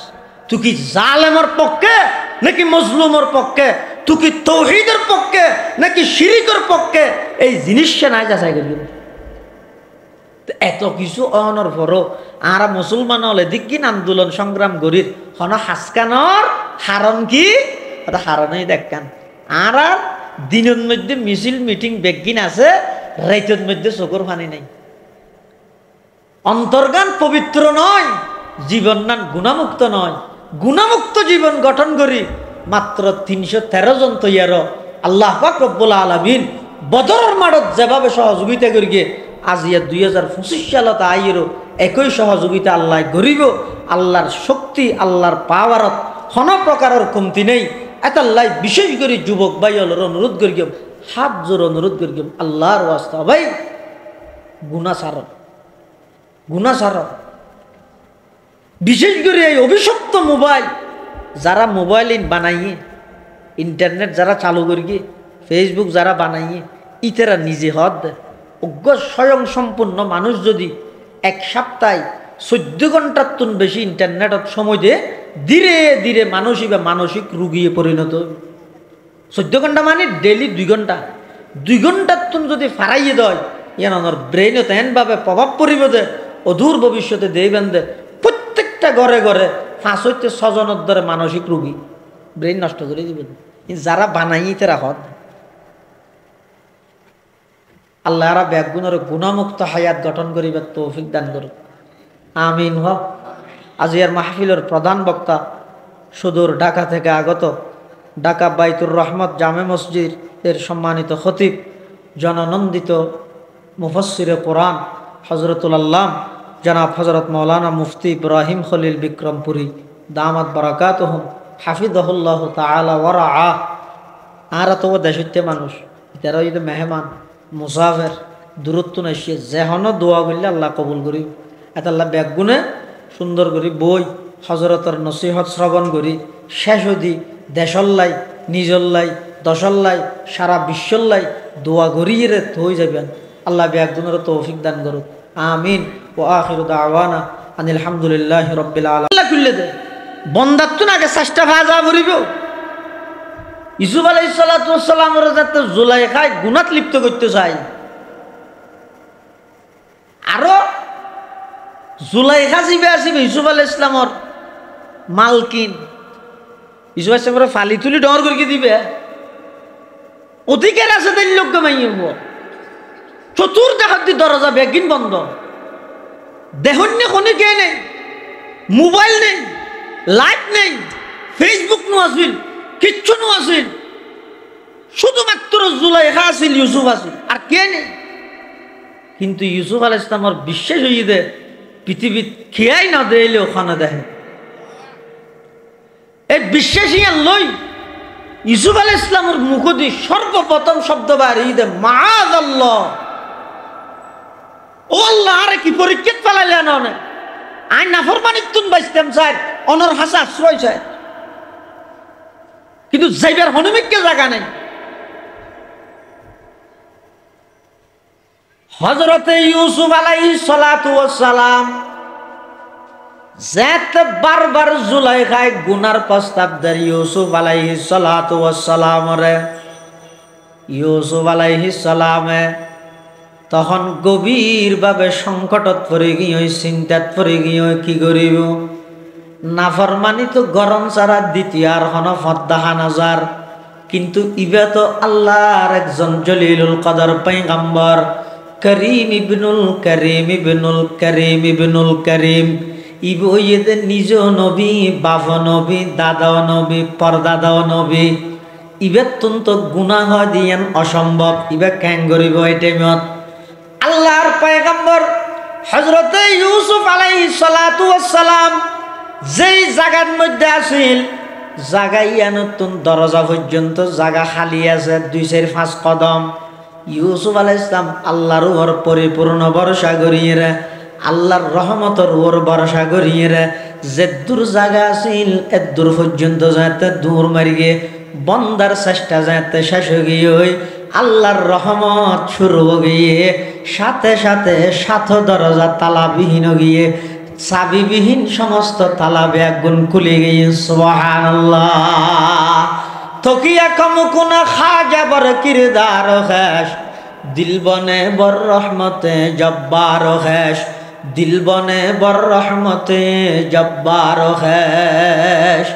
তুই কি জালেমর পক্ষে নাকি মজলুমর পক্ষে তুই কি তৌহিদের পক্ষে নাকি শিরিকের পক্ষে, এই জিনিসটা নাই যাচাই করি। এত কিছু অনর পরও আর মুসলমান হলে দিকিন আন্দোলন সংগ্রাম করির হন হাসকানোর হারণ কি হারণই দেখান। আর দিনের মধ্যে মিছিল মিটিং বেগিন আছে, রাইতের মধ্যে চোখের পানি নাই। অন্তর্গান পবিত্র নয়, জীবন নান গুণামুক্ত নয়। গুণামুক্ত জীবন গঠন করি মাত্র 313 জন তৈয়ার আল্লাহ পাক রব্বুল আলামিন বদরের মাঠত যেভাবে সহযোগিতা করি গিয়ে আজিয়া 2025 সালত আইয়েরও একই সহযোগিতা আল্লাহ গরিব। আল্লাহর শক্তি আল্লাহর পাওয়ারত কোন প্রকারের কমতি নেই। এত আল্লাহ বিশেষ করে যুবক ভাই হলোর অনুরোধ করি, হাত জোর অনুরোধ করি, আল্লাহর ওয়াস্তা ভাই গুনাহ ছাড়ো। বিশেষ করে এই অভিশপ্ত মোবাইল, যারা মোবাইল বানাইয়ে, ইন্টারনেট যারা চালু করি, ফেসবুক যারা বানাইয়ে, ইতারা নিজে হদ অজ্ঞ স্বয়ং সম্পূর্ণ মানুষ যদি এক সপ্তাহে 14 ঘন্টার তুন বেশি ইন্টারনেটত সময় দিয়ে ধীরে ধীরে মানসিক বা মানসিক রুগীয়ে পরিণত। 14 ঘন্টা মানে ডেলি 2 ঘন্টা, 2 ঘন্টার তুন যদি ফারাইয়ে দেয়, ইয়ানোর ব্রেইনত এনভাবে প্রভাব পড়িব যে অদূর ভবিষ্যতে দেবেন দে প্রত্যেকটা ঘরে ঘরে 5 হইতে 6 জনের ধরে মানসিক রুগী, ব্রেইন নষ্ট করে দিবেন। যারা বানাই তারা হদ আল্লাহ আর ব্যাগুণের গুণামুক্ত হায়াত গঠন করিবার তৌফিক দান করুক, আমিন। হক আজিয়ার মাহফিলের প্রধান বক্তা সুদূর ঢাকা থেকে আগত ঢাকা বাইতুর রহমত জামে মসজিদ এর সম্মানিত খতিব, জননন্দিত মুফাসসিরে কোরআন হযরতুল আল্লাম জনাব হযরত মাওলানা মুফতি ইব্রাহিম খলিল বিক্রমপুরী দামাত বারাকাতুহুম হাফিজাহুল্লাহ তাআলা ওয়া রাআ। আর তো দেশতে মানুষ এরা যদি মেহমান মুসাফির দূরত্ব নাইছে যেহন দোয়া করলে আল্লাহ কবুল করি। এত আল্লাহ ব্যাগুনে সুন্দর করি বই হজরতর নসিহত শ্রবণ করি শেষ হদি দেশল্লাই নিজল্লাই দশল্লাই সারা বিশ্বল্লাই দোয়া করিয়ে রে হয়ে যাবেন। আল্লাহ ব্যাগুনের তৌফিক দান করুক, আমিন। ও আখিরু দাওয়ানা আনিল হামদুলিল্লাহি রাব্বিল আলামিন। আল্লাহ কইলে দে বন্দাত না আগে চেষ্টা ভাজা করিব। ইউসুফ আলাইহিস সালাতু ওয়াস সালামের যাতে জুলাইখায় গুনাত লিপ্ত করতে চাই, আরো জুলাইখা জিবে আসিবে ইউসুফ আলাইহিস সালামর মালকিন, ইউসুফ আলাইহিস সালামের ফালি তুলি ডর করে দিবে। অধিকার আছে তাই লোক মাইব চতুর্দিকে দরজা বেগিন বন্ধ, দেহন্য কোনো কে নেই, মোবাইল নেই, লাইট নেই, ফেসবুক নো আসিল, কিচ্ছু নো আসিল, শুধুমাত্র জুলাইখা আসিল, ইউসুফ আসিল, আর কে নেই। কিন্তু ইউসুফ আলাইহিস সালামের বিশ্বাস হয়ে দে পৃথিবীত খেয়াই না দিলে ওখানে দেখে এই বিশ্বাসী লই ইউসুফ আলাইহিস সালামের মুখ দিয়ে সর্বপ্রথম শব্দ বাড়িয়ে দে মাআযাল্লাহ। ও আল্লাহ, আরে কি পরীক্ষা পালাইলে না আই নাফরমানিত তুন বাইস্তাম চাই অনর হাসা আশ্রয় চাই, কিন্তু যাইবার হনুমিককে জায়গা নেই। হযরতে ইউসুফ আলাইহিস সালাতু ওয়াস সালাম যেত বারবার জুলাইখায় গুনার প্রস্তাব দেয় ইউসুফ আলাইহিস সালাতু ওয়াস সালাম রে। ইউসুফ আলাইহিস সালামে তখন গভীরভাবে সংকটত পড়ে গিয়ে চিন্তাত পড়ে গিয়ে কি করিব। নাফরমানি তো গরম ছাড়া দ্বিতীয় আর হন ফদ্দাহা নজার, কিন্তু ইবে তো আল্লাহর একজন জলিলুল কদর পয়গম্বর করিম ইবনুল করিম ইবনুল করিম ইবনুল করিম ইবইয়েদে নিজ নবী, বাপ নবী, দাদাও নবী, পরদাদাও নবী। ইবে তন্ত গুনাহ দিয়েন অসম্ভব, ইবে ক্যাং করিব এই টাইমত। আল্লাহর পয়গম্বর হযরতে ইউসুফ আলাইহিস সালাতু ওয়াস সালাম যেই জায়গার মধ্যে আসিল, জায়গায় নতুন দরজা পর্যন্ত জায়গা খালি আছে 2-5 কদম। ইউসুফ আলাইহিস সালাম আল্লাহর উপর পরিপূর্ণ ভরসা করিয়ে রে, আল্লাহর রহমতের উপর ভরসা করিয়ে রে, যে দূর জায়গা আসিল এ দূর পর্যন্ত যাতে দূর মারি গিয়ে বন্দার চেষ্টা যাতে শেষ হয়ে গিয়ে আল্লাহর রহমত শুরু গিয়ে সাথে সাথে 7 দরজা তালাবিহীন গিয়ে চাবিবিহীন সমস্ত তালা বেগুন খুলে গিয়ে সুবহানাল্লাহ। তকিয়া কমকুনা খাজা বর কিরদার খেস দিল বনে বর রহমতে জব্বার খেস দিল বনে বর রহমতে জব্বার খেস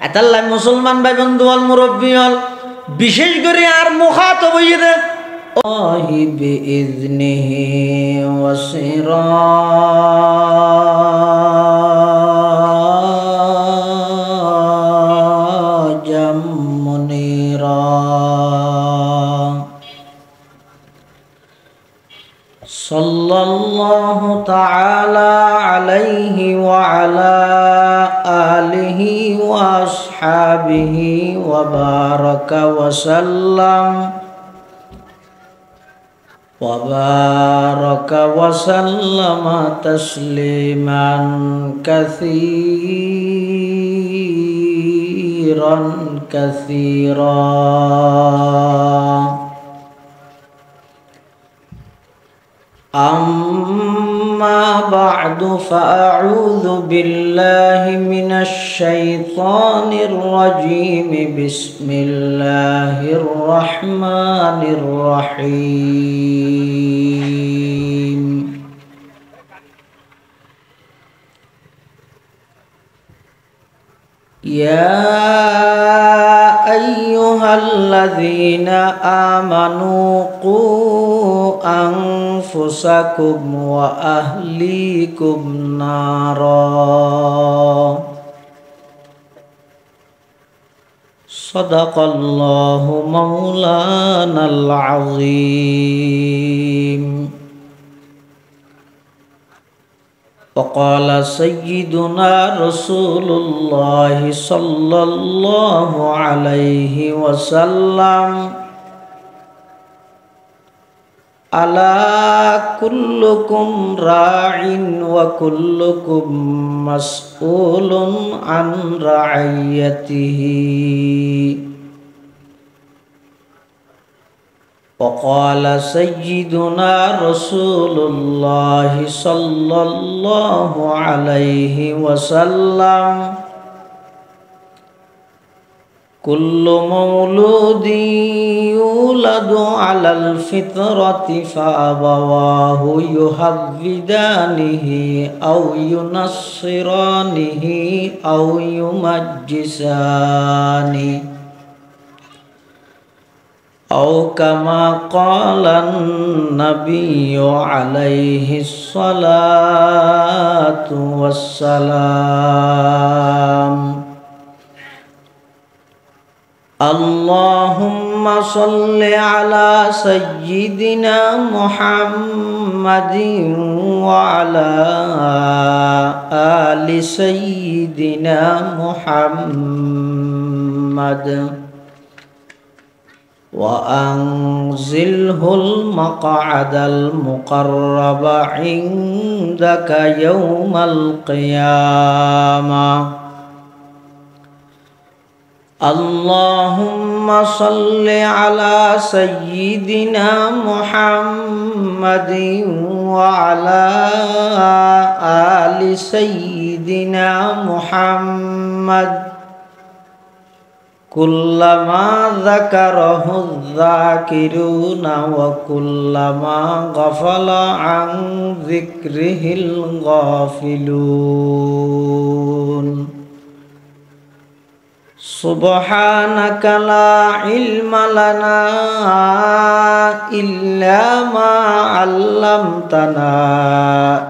এতাল্লাই মুসলমান ভাই বন্ধু অল মুরব্বী অল বিশেষ করে আর মুখাতব হইরে আহি বিইذনিহি ওয়াসিরাজাম মুনীরা সাল্লাল্লাহু তাআলা আলাইহি ওয়া আলা আলিহি ওয়া আসহাবিহি ওয়া বারাকা ওয়া সাল্লাম وبارك وسلم تسليما كثيرا كثيرا أما بعد فأعوذ بالله من الشيطان الرجيم بسم الله الرحمن الرحيم يا أيها الذين آمنوا قوا أنفسكم وأهليكم نارا صدق الله مولانا العظيم وقال سيدنا رسول الله صلى الله عليه وسلم ألا كلكم راع وكلكم مسؤول عن رعيته وقال سيدنا رسول الله صلى الله عليه وسلم كل مولود يولد على الفطرة فأبواه يهودانه أو ينصرانه أو يمجسانه أو كما قال النبي عليه الصلاة والسلام اللهم صل على سيدنا محمد وعلى آل سيدنا محمد وأنزله المقعد المقرب عندك يوم القيامة اللهم صل على سيدنا محمد وعلى آل سيدنا محمد كلما ذكره الذاكرون وكلما غفل عن ذكره الغافلون سبحانك لا علم لنا إلا ما علمتنا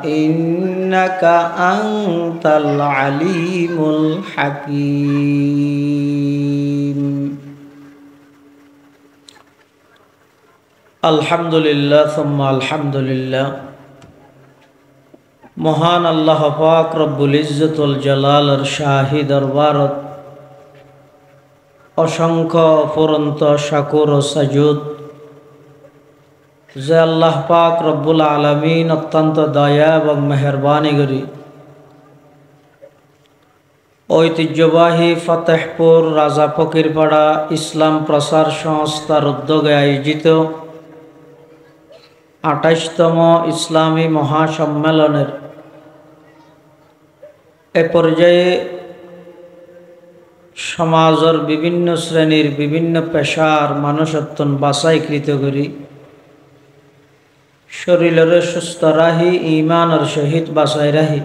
إنك أنت العليم الحكيم الحمد لله ثم الحمد لله মহান আল্লাহ পাক রব্বুল ইজ্জতুল জালালের শাহী দরবারত অসংখ্য অফুরন্ত শাকুর ও সাজুদ যে আল্লাহ পাক রব্বুল আলামিন অত্যন্ত দয়া এবং মেহেরবানি করি ঐতিহ্যবাহী ফতেহপুর রাজা ফকিরপাড়া ইসলাম প্রচার সংস্থার উদ্যোগে আয়োজিত ২৮তম ইসলামী মহাসম্মেলনের এ পর্যায়ে সমাজের বিভিন্ন শ্রেণীর বিভিন্ন পেশার মানুষত্বন বাছাইকৃত করি শরীরের সুস্থ রাহি ইমানের সহিত বাছাই রাহি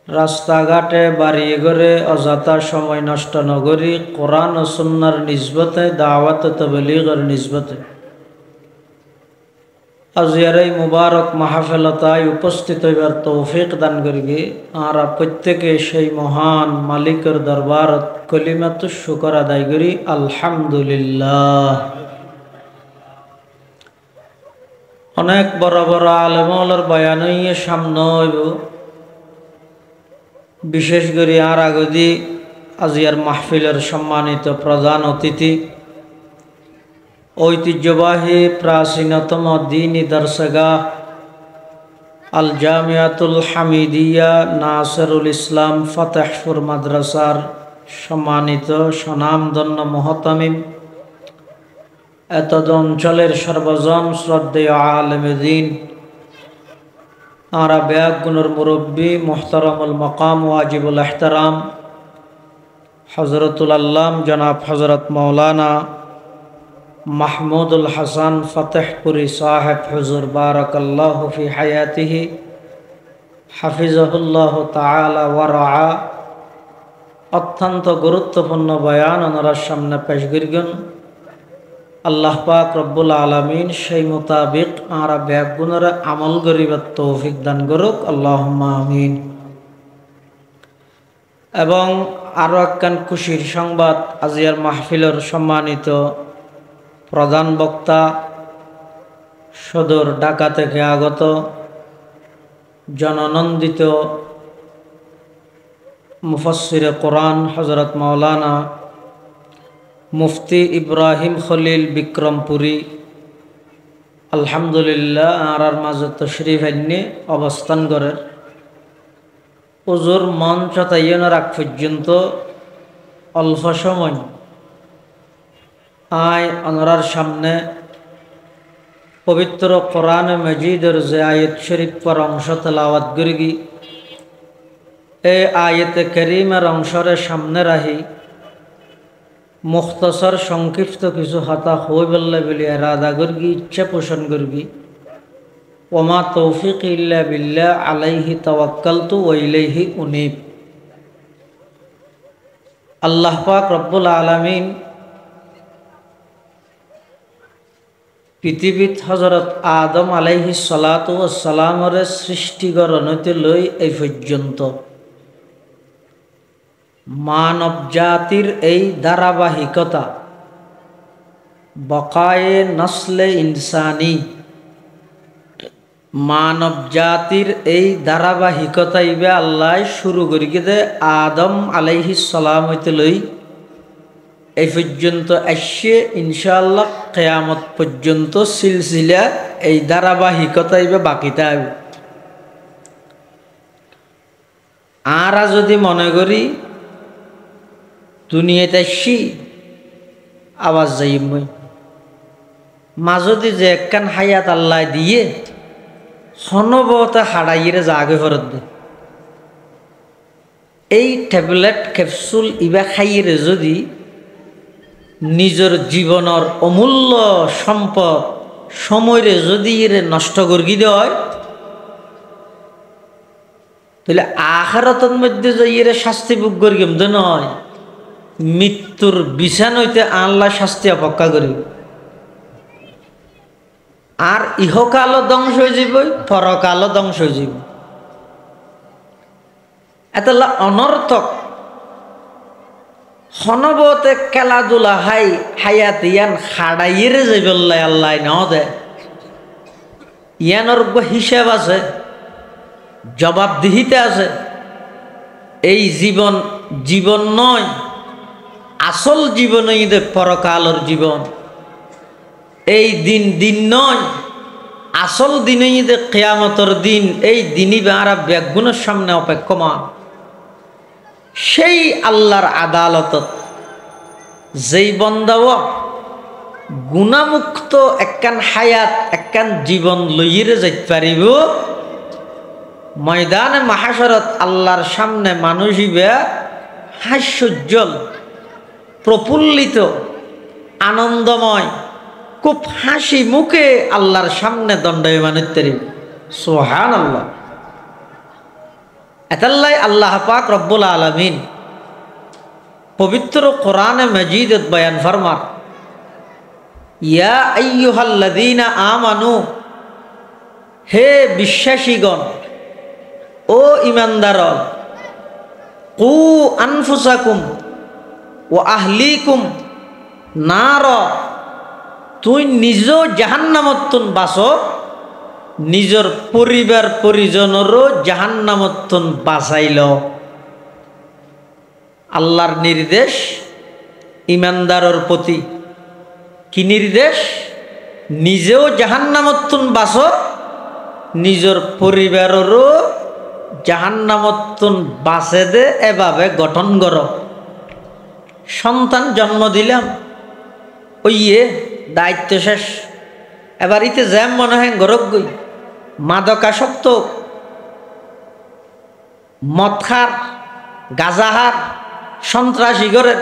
রাস্তাঘাটে বাড়ি ঘরে অযথা সময় নষ্ট নগরী কোরআন ও সুন্নাহর নিসবতে দাওয়াত ও তাবলীগের নিসবতে আজিয়ার এই মুবারক মাহফিলতায় উপস্থিত হইবার তৌফিক দান করিবে আর প্রত্যেকে সেই মহান মালিকের দরবারত কলিমাতুশ শুকর আদায় করি আলহামদুলিল্লাহ। অনেক বড় বড় আলেমওয়ালার বয়ান হইয়ে সামনে হইব, বিশেষ করে আর আগদি আজিয়ার মাহফিলের সম্মানিত প্রধান অতিথি ঐতিহ্যবাহী প্রাচীনতম দ্বীনি দর্শগাহ আল জামিয়াতুল হামিদিয়া নাসিরুল ইসলাম ফতেহপুর মাদ্রাসার সম্মানিত স্বনামধন্য মুহতামিম এতদ অঞ্চলের সর্বজন শ্রদ্ধেয় আলেমে দ্বীন আরা ব্যাগুনের মুরব্বী মুহতারামুল মকাম ওয়াজিবুল এহতারাম হজরতুল আল্লাম জনাব হজরত মৌলানা মাহমুদুল হাসান ফতেহপুরি সাহেব হুজুর বারাকাল্লাহু ফি হায়াতিহি হাফিজাহুল্লাহু তাআলা ওয়া রাআ অত্যন্ত গুরুত্বপূর্ণ বয়ান ওনার সামনে পেশ করিবেন। আল্লাহ পাক রব্বুল আলামিন সেই মোতাবেক আরা ব্যাগুনের আমল করিবার তৌফিক দান করুক, আল্লাহুম্মা আমিন। এবং আরও একখান খুশির সংবাদ, আজিয়ার মাহফিলের সম্মানিত প্রধান বক্তা সদর ঢাকা থেকে আগত জননন্দিত মুফাসসিরে কোরআন হযরত মাওলানা মুফতি ইব্রাহিম খলিল বিক্রমপুরী আলহামদুলিল্লাহ আর মাঝে তশরিফ আইনে অবস্থান করে হুজুর মঞ্চ তাইয়ানোর আগ পর্যন্ত অল্প সময় আয় অনরার সামনে পবিত্র কোরআন মজিদের যে আয়াত শরীফ পর অংশ তেলাওয়াত করি এই আয়াতে কারীমের অংশরে সামনে রাহি মুখতসর সংক্ষিপ্ত কিছু হতা হই বললে বলে এরাদা করি ইচ্ছা পোষণ করি। ওমা তৌফিক ইল্লা বিল্লাহ আলাইহি তাওয়াক্কালতু ওয়া ইলাইহি উনীব। আল্লাহ পাক রব্বুল আলামিন পৃথিবীত হজরত আদম আলাইহিস সালাতু ওয়াস সালামরে সৃষ্টিকরণ হইতে লই এই পর্যন্ত মানব জাতির এই ধারাবাহিকতা বকায়ে নসলে ইনসানি মানব জাতির এই ধারাবাহিকতা ইবে আল্লাহ শুরু করি দে আদম আলাইহিস সালাম হইতে লই এই পর্যন্ত আসছে ইনশাআল্লাহ কিয়ামত পর্যন্ত সিলসিলা এই ধারাবাহিকতা ইবে বাকি থাকবে। আরা যদি মনে করি দুনিয়াতে আসছি আওয়াজ যাই মই মাজদি যে একখান হায়াত আল্লাহ দিয়ে হনবতে হাড়াইয়ের জাগে ফরত দে এই ট্যাবলেট ক্যাপসুল ইবা খাইয়ে যদি নিজের জীবনের অমূল্য সম্পদ সময়রে যদি এরে নষ্ট করি দেয় তাহলে আখিরাতের মধ্যে যে এরে শাস্তি ভোগ করি কেমন নয় মৃত্যুর বিছান হইতে আল্লাহ শাস্তি অপেক্ষা করি আর ইহকালও ধ্বংস হয়ে যাব পরকালও ধ্বংস হয়ে যাব। এত অনর্থক হনবতে খেলাধুলা হায়াত ইয়ান খাড়াইয়ের যাইব আল্লাহ ন দে ইয়ানোর হিসাব আছে, জবাবদিহিতে আছে। এই জীবন জীবন নয়, আসল জীবন ঈদে পরকালের জীবন। এই দিন দিন নয়, আসল দিন ঈদে কিয়ামতের দিন। এই দিনই বারা ব্যাগুনের সামনে অপেক্ষমান। সেই আল্লাহর আদালতত যেই বন্দাও গুণামুক্ত একখান হায়াত একখান জীবন লইয়ে যাইতে পারিব, ময়দানে মাহাশরত আল্লাহর সামনে মানুষ ইবে হাস্যোজ্জ্বল, প্রফুল্লিত, আনন্দময়, খুব হাসি মুখে আল্লাহর সামনে দণ্ডায়মান হইতেরি। সুবহানাল্লাহ। এতাল্লাই আল্লাহ পাক রব্বুল আলামিন পবিত্র কোরআনে মাজিদত বয়ান ফরমার, ইয়া আইয়ুহাল্লাযীনা আমানু, হে বিশ্বাসীগণ, ও ঈমানদারগণ, কু আনফুসাকুম ওয়া আহলিকুম নার, তুই নিজ জাহান্নামতুন বাঁচো, নিজের পরিবার পরিজনেরও জাহান্নামতুন বাঁচাইল। আল্লাহর নির্দেশ ঈমানদারের প্রতি কি নির্দেশ? নিজেও জাহান্নামতুন বাঁচো, নিজের পরিবারেরও জাহান্নামতুন বাঁচে দে, এভাবে গঠন করো। সন্তান জন্ম দিলাম, ওইয়ে দায়িত্ব শেষ, এবার ইতে জ্যাম মনে হয় গরব গই, মাদকাসক্ত, মদখার, গাজাহার, সন্ত্রাসী গরের,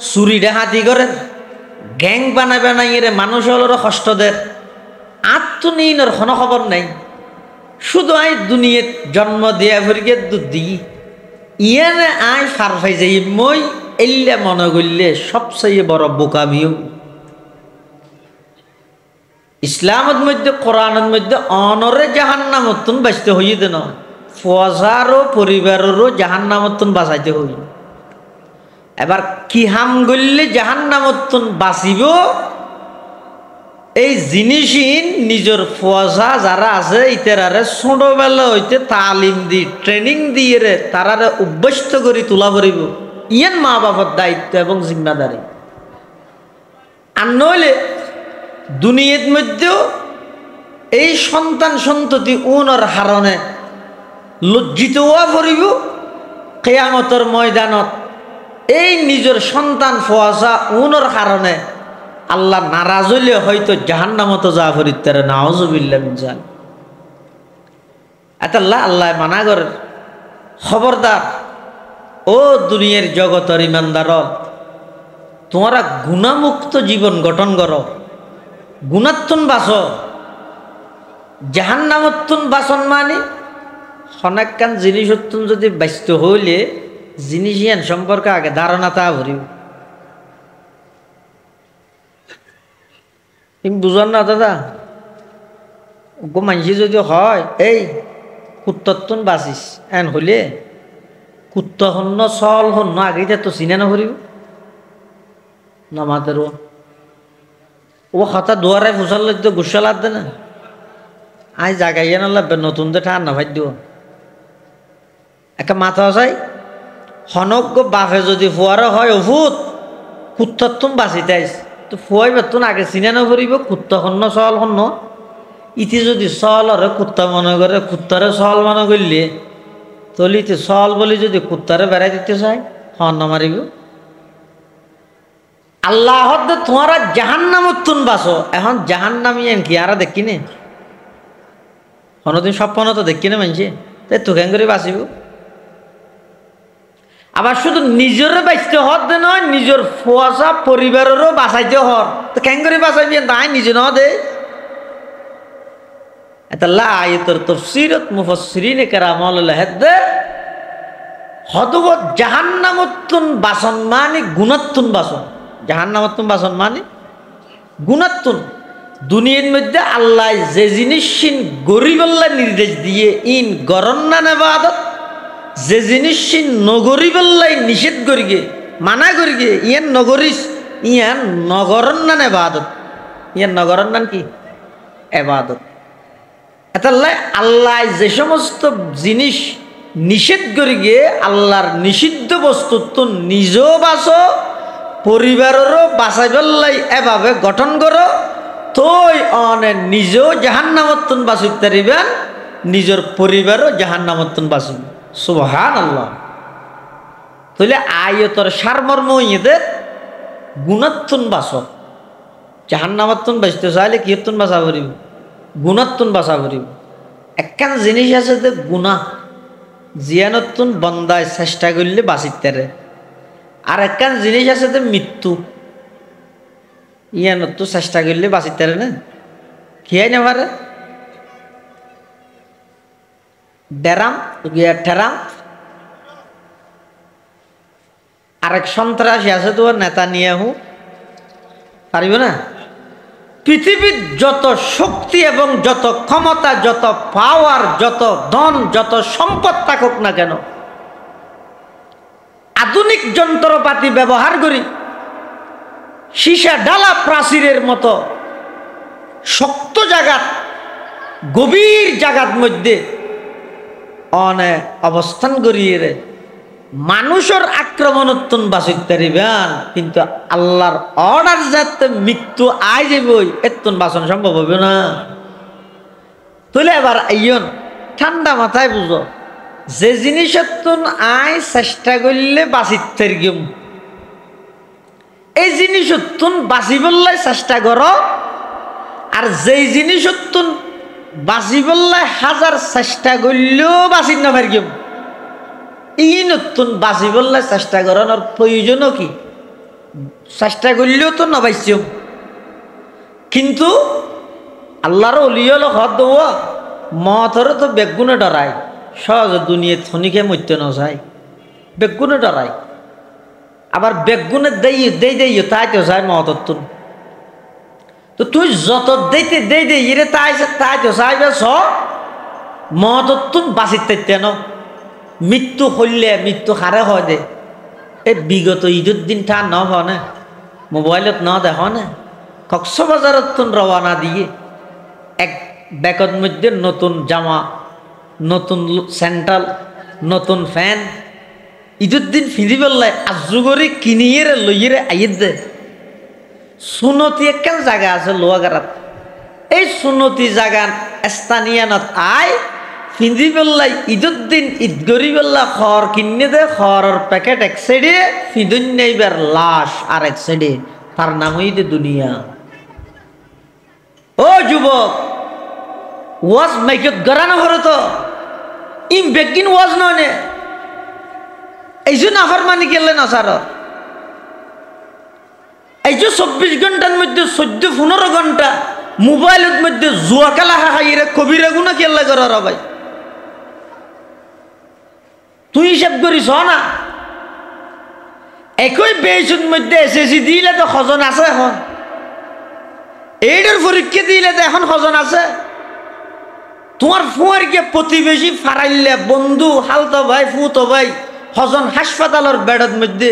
চুরি ডাহাতি গরের, গ্যাং বানাই বানাই রে মানুষ হলোর কষ্ট দের, আত্মনিয়নের কোনো খবর নাই। শুধু আই দুনিয়াত জন্ম দিয়া ভরিকে দুধ দিই, ইয়ানে আই ফার ফাই যাই, মই এল্লে মনে করলে সবচেয়ে বড় বোকামিও। ইসলামের মধ্যে, কোরআনের মধ্যে অনরে জাহান্নামতুন বাঁচতে হই দেন, ফজারও পরিবারেরও জাহান্নামতুন বাঁচাইতে হই। এবার কি হাম গললে জাহান্নামতুন বাঁচিব, এই জিনিসই নিজের ফজা যারা আছে ইতারারে ছোটবেলা হইতে তালিম দি, ট্রেনিং দিয়ে রে তারারে অভ্যস্ত করে তোলা পড়িব। ইয়ান মা বাবার দায়িত্ব এবং জিম্মাদারি। আর নইলে দুনিয়ার মধ্যেও এই সন্তান সন্ততি উনর হারণে লজ্জিত হওয়া পড়িব। কিয়ামতের ময়দানত এই নিজের সন্তান ফোয়াশা উনর কারণে আল্লাহ নারাজ হইলে হয়তো জাহান্নামত যা ফরিত্তারে, নাউযুবিল্লাহ মিন যালিক। আল্লাহ আল্লাহ মানা করেন, খবরদার ও দুনিয়ার জগতের ইমানদার, তোমরা গুণামুক্ত জীবন গঠন করো, গুণাত্তুন বাঁচো। জাহান্নামত্তুন বাঁচন মানে অনেকখান জিনিসত্তুন যদি ব্যস্ত হইলে জিনিস ইয়ান সম্পর্কে আগে ধারণা তা ভরিব। তুমি বুঝান না দাদা, গো মানসি যদি হয় এই কুত্তত্তুন বাঁচিস এন হইলে কুত্ত হন্য চল হন্য আগে তো চিনে না ভরিব না মাতের ও হতা দুয়ারে ফুসাল তো গুসা লাগবে না, আই জাগাইয়া না লাগবে নতুন তো ঠান্না ভাই দিব একটা মাথা চাই। হনজ্ঞ বাফে যদি ফুয়ারা হয় অভূত কুত্তত্তুন বাঁচিতে আইস তো ফুয়াই বেতন আগে চিনে না ভরিব কুত্ত হন্য চল হন্য। ইতি যদি চল হরে কুত্তা মনে করে, কুত্তারে চল মনে করলে তলিতে চল বলি যদি কুত্তারে বেড়াই দিতে চায় হন্য মারিব। আল্লাহ তোমরা জাহান্নামতুন বাঁচো। এখন জাহান্নামি কি আর দেখি নে কোনোদিন স্বপ্ন তো দেখি না মানছে, তাই তো কেন করে বাঁচিব। আবার শুধু নিজেরও বাঁচতে হর দে নয়, নিজের ফোয়াশা পরিবারেরও বাঁচাইতে হর, তো কেন করে বাঁচাইবি তাই নিজে ন দে। এতাল্লাহ আয়াতের তাফসীরত মুফাসসিরিনে কেরাম হেদে হদব জাহান্নামতুন বাসন মানে গুণাত্তুন বাসন। জাহান্নামতুন বাসন মানে গুণাত্তুন। দুনিয়ার মধ্যে আল্লাহ যে জিনিস গরিবাল্লাহ নির্দেশ দিয়ে ইন গরন্না নেবাদত, যে জিনিস নগরিবাল্লাই নিষেধ করিগে মানা করিগে ইয়ান নগরিস, ইয়ান নগরন্না নেবাদত। ইয়ান নগরন্নান কি এবাদত। এতাল্লাই আল্লাহ যে সমস্ত জিনিস নিষেধ করিগে আল্লাহর নিষিদ্ধ বস্তু তো নিজেও বাঁচো, পরিবারেরও বাঁচাইবাল্লাই এভাবে গঠন করো, তোই অনে নিজেও জাহান্নামতুন বাঁচিতে পারিবেন, নিজের পরিবারও জাহান্নামতুন বাঁচুন। সুবহানাল্লাহ। তাহলে আয়তর সারমর্ম এদের গুণাত্তুন বাঁচো। জাহান্নামতুন বাঁচতে চাইলে কিয়তুন বাঁচা পড়িব, গুণাত্তুন বাঁচা পড়িব। একখান জিনিস আছে যে গুণা জিয়ানতুন বন্দায় চেষ্টা করলে বাঁচিতে রে, আর একখান জিনিস আছে তো মৃত্যু, ইয়ান তো চেষ্টা করলে বাঁচিতে পারে না, খেয়াই না পারে ডেরাম গিয়া ঠেরাম। আরেক সন্ত্রাসী আছে তো নেতা নিয়ে পারিব না। পৃথিবীর যত শক্তি এবং যত ক্ষমতা, যত পাওয়ার, যত ধন, যত সম্পদ থাকুক না কেন, আধুনিক যন্ত্রপাতি ব্যবহার করি সীসা ডালা প্রাচীরের মতো শক্ত জায়গা, গভীর জায়গার মধ্যে অনেক অবস্থান করিয়ে মানুষের আক্রমণোত্তন বাঁচিতে পারিবেন, কিন্তু আল্লাহর অর্ডার যাতে মৃত্যু আই যাবই এতন বাঁচানো সম্ভব হবে না। তাহলে এবার আইন ঠান্ডা মাথায় বুঝো, যে জিনিসের আই চেষ্টা করলে বাঁচিতে গেম, এই জিনিসের বাঁচিবলে চেষ্টা করো, আর যেই জিনিসের বাঁচিবলে হাজার চেষ্টা করলেও বাঁচি না পারি, এই নতুন বাঁচিবলে চেষ্টা করানোর প্রয়োজনও কি? চেষ্টা করলেও তো নবাইছি, কিন্তু আল্লাহর অলিয়ল হদ মতরে তো বেগুনে ডরায়, সহজ দুনিয়া থনিকে মরতে না যায়, বেগুনে ডরায়। আবার বেগুনে দেই তাই তো যায় মতর, তো তুই যত দেইতে দেই রে তাই তো চাইবে স মতর বাঁচিতে ন মৃত্যু হইলে মৃত্যু হারে হয় দে। এই বিগত ঈদের দিন ঠা ন হনে মোবাইলত ন দেখ না, কক্সবাজারত রওনা দিয়ে এক ব্যাগের মধ্যে নতুন জামা, নতুন স্যান্ডেল, নতুন ফ্যান ঈদের দিন ফিরি পেলাই আজু করে কিনিয়ে লইয়ে আইয়ে দে। সুনতি একখান জায়গা আছে লোহাগারাত, এই সুনতি জায়গা স্থানীয়ত আয় ফিন্দি পেলাই ঈদের দিন ঈদ গরি পেলা খড় কিনে দে, খড়ের প্যাকেট এক সাইডে, ফিদুন নেইবার লাশ আর এক সাইডে, তার নাম হইতে দুনিয়া। ও যুবক, ওয়াজ মাইকত গড়ানো করে তো ইম বেগিন ওয়াজ নয়, এই যে নাফার মানি গেলে না সার, এই যে 24 ঘন্টার মধ্যে 14-15 ঘন্টা মোবাইলের মধ্যে জুয়া খেলা খাইরে কবিরা গুণা কেল্লা করার ভাই, তুই হিসাব করিস না? একই বেসুর মধ্যে এসএসসি দিলে তো সজন আছে, এখন এইটার পরীক্ষা দিলে তো এখন সজন আছে। তোমার ফুয়ারকে প্রতিবেশী ফারাইলে বন্ধু হালতো ভাই ফুতো ভাই সজন হাসপাতালের বেডের মধ্যে,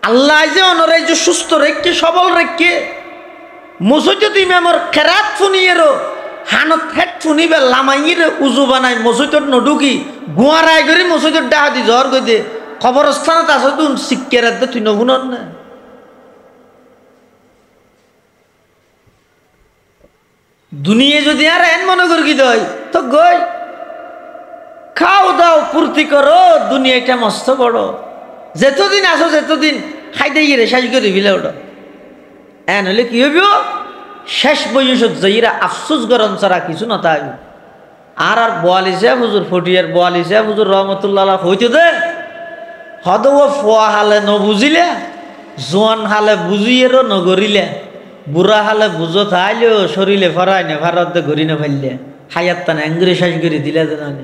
আল্লাহ যে অনরে যে সুস্থ রেখে সবল রেখে মসজিদ ইমামর খেরাত ফুনিয়েরও হানত হেট ফুনিবে লামাইরে উজু বানাই মসজিদত নডুকি গুয়ারাই করে মসজিদত ডাহা দি জ্বর গই দে খবরস্থানত আছে তুন শিক্ষার দে তুই নহুনন না। দুনিয়া যদি আর এন মনে করি কি দই তো গই খাও দাও ফুর্তি করো, দুনিয়াটা মস্ত বড়, যেতদিন আসো যেতদিন খাইতে গিয়ে শেষ করে দিলে ওটা এন হলে কি হইব, শেষ বয়সত যাইরা আফসোস গরম ছাড়া কিছু না তাই। আর 42 হুজুর 42 হুজুর রহমতুল্লাহ হইতে দে হদ ফোয়া হালে নবুঝিলে, জোয়ান হালে বুঝিয়েরও নগরিলে, বুড়া হালে বুঝো থাইলেও শরীরে ফরাই না ভারত ঘুরি না ফেললে হায়াত তান অ্যাঙ্গুরে শেষ করে দিলে জানে।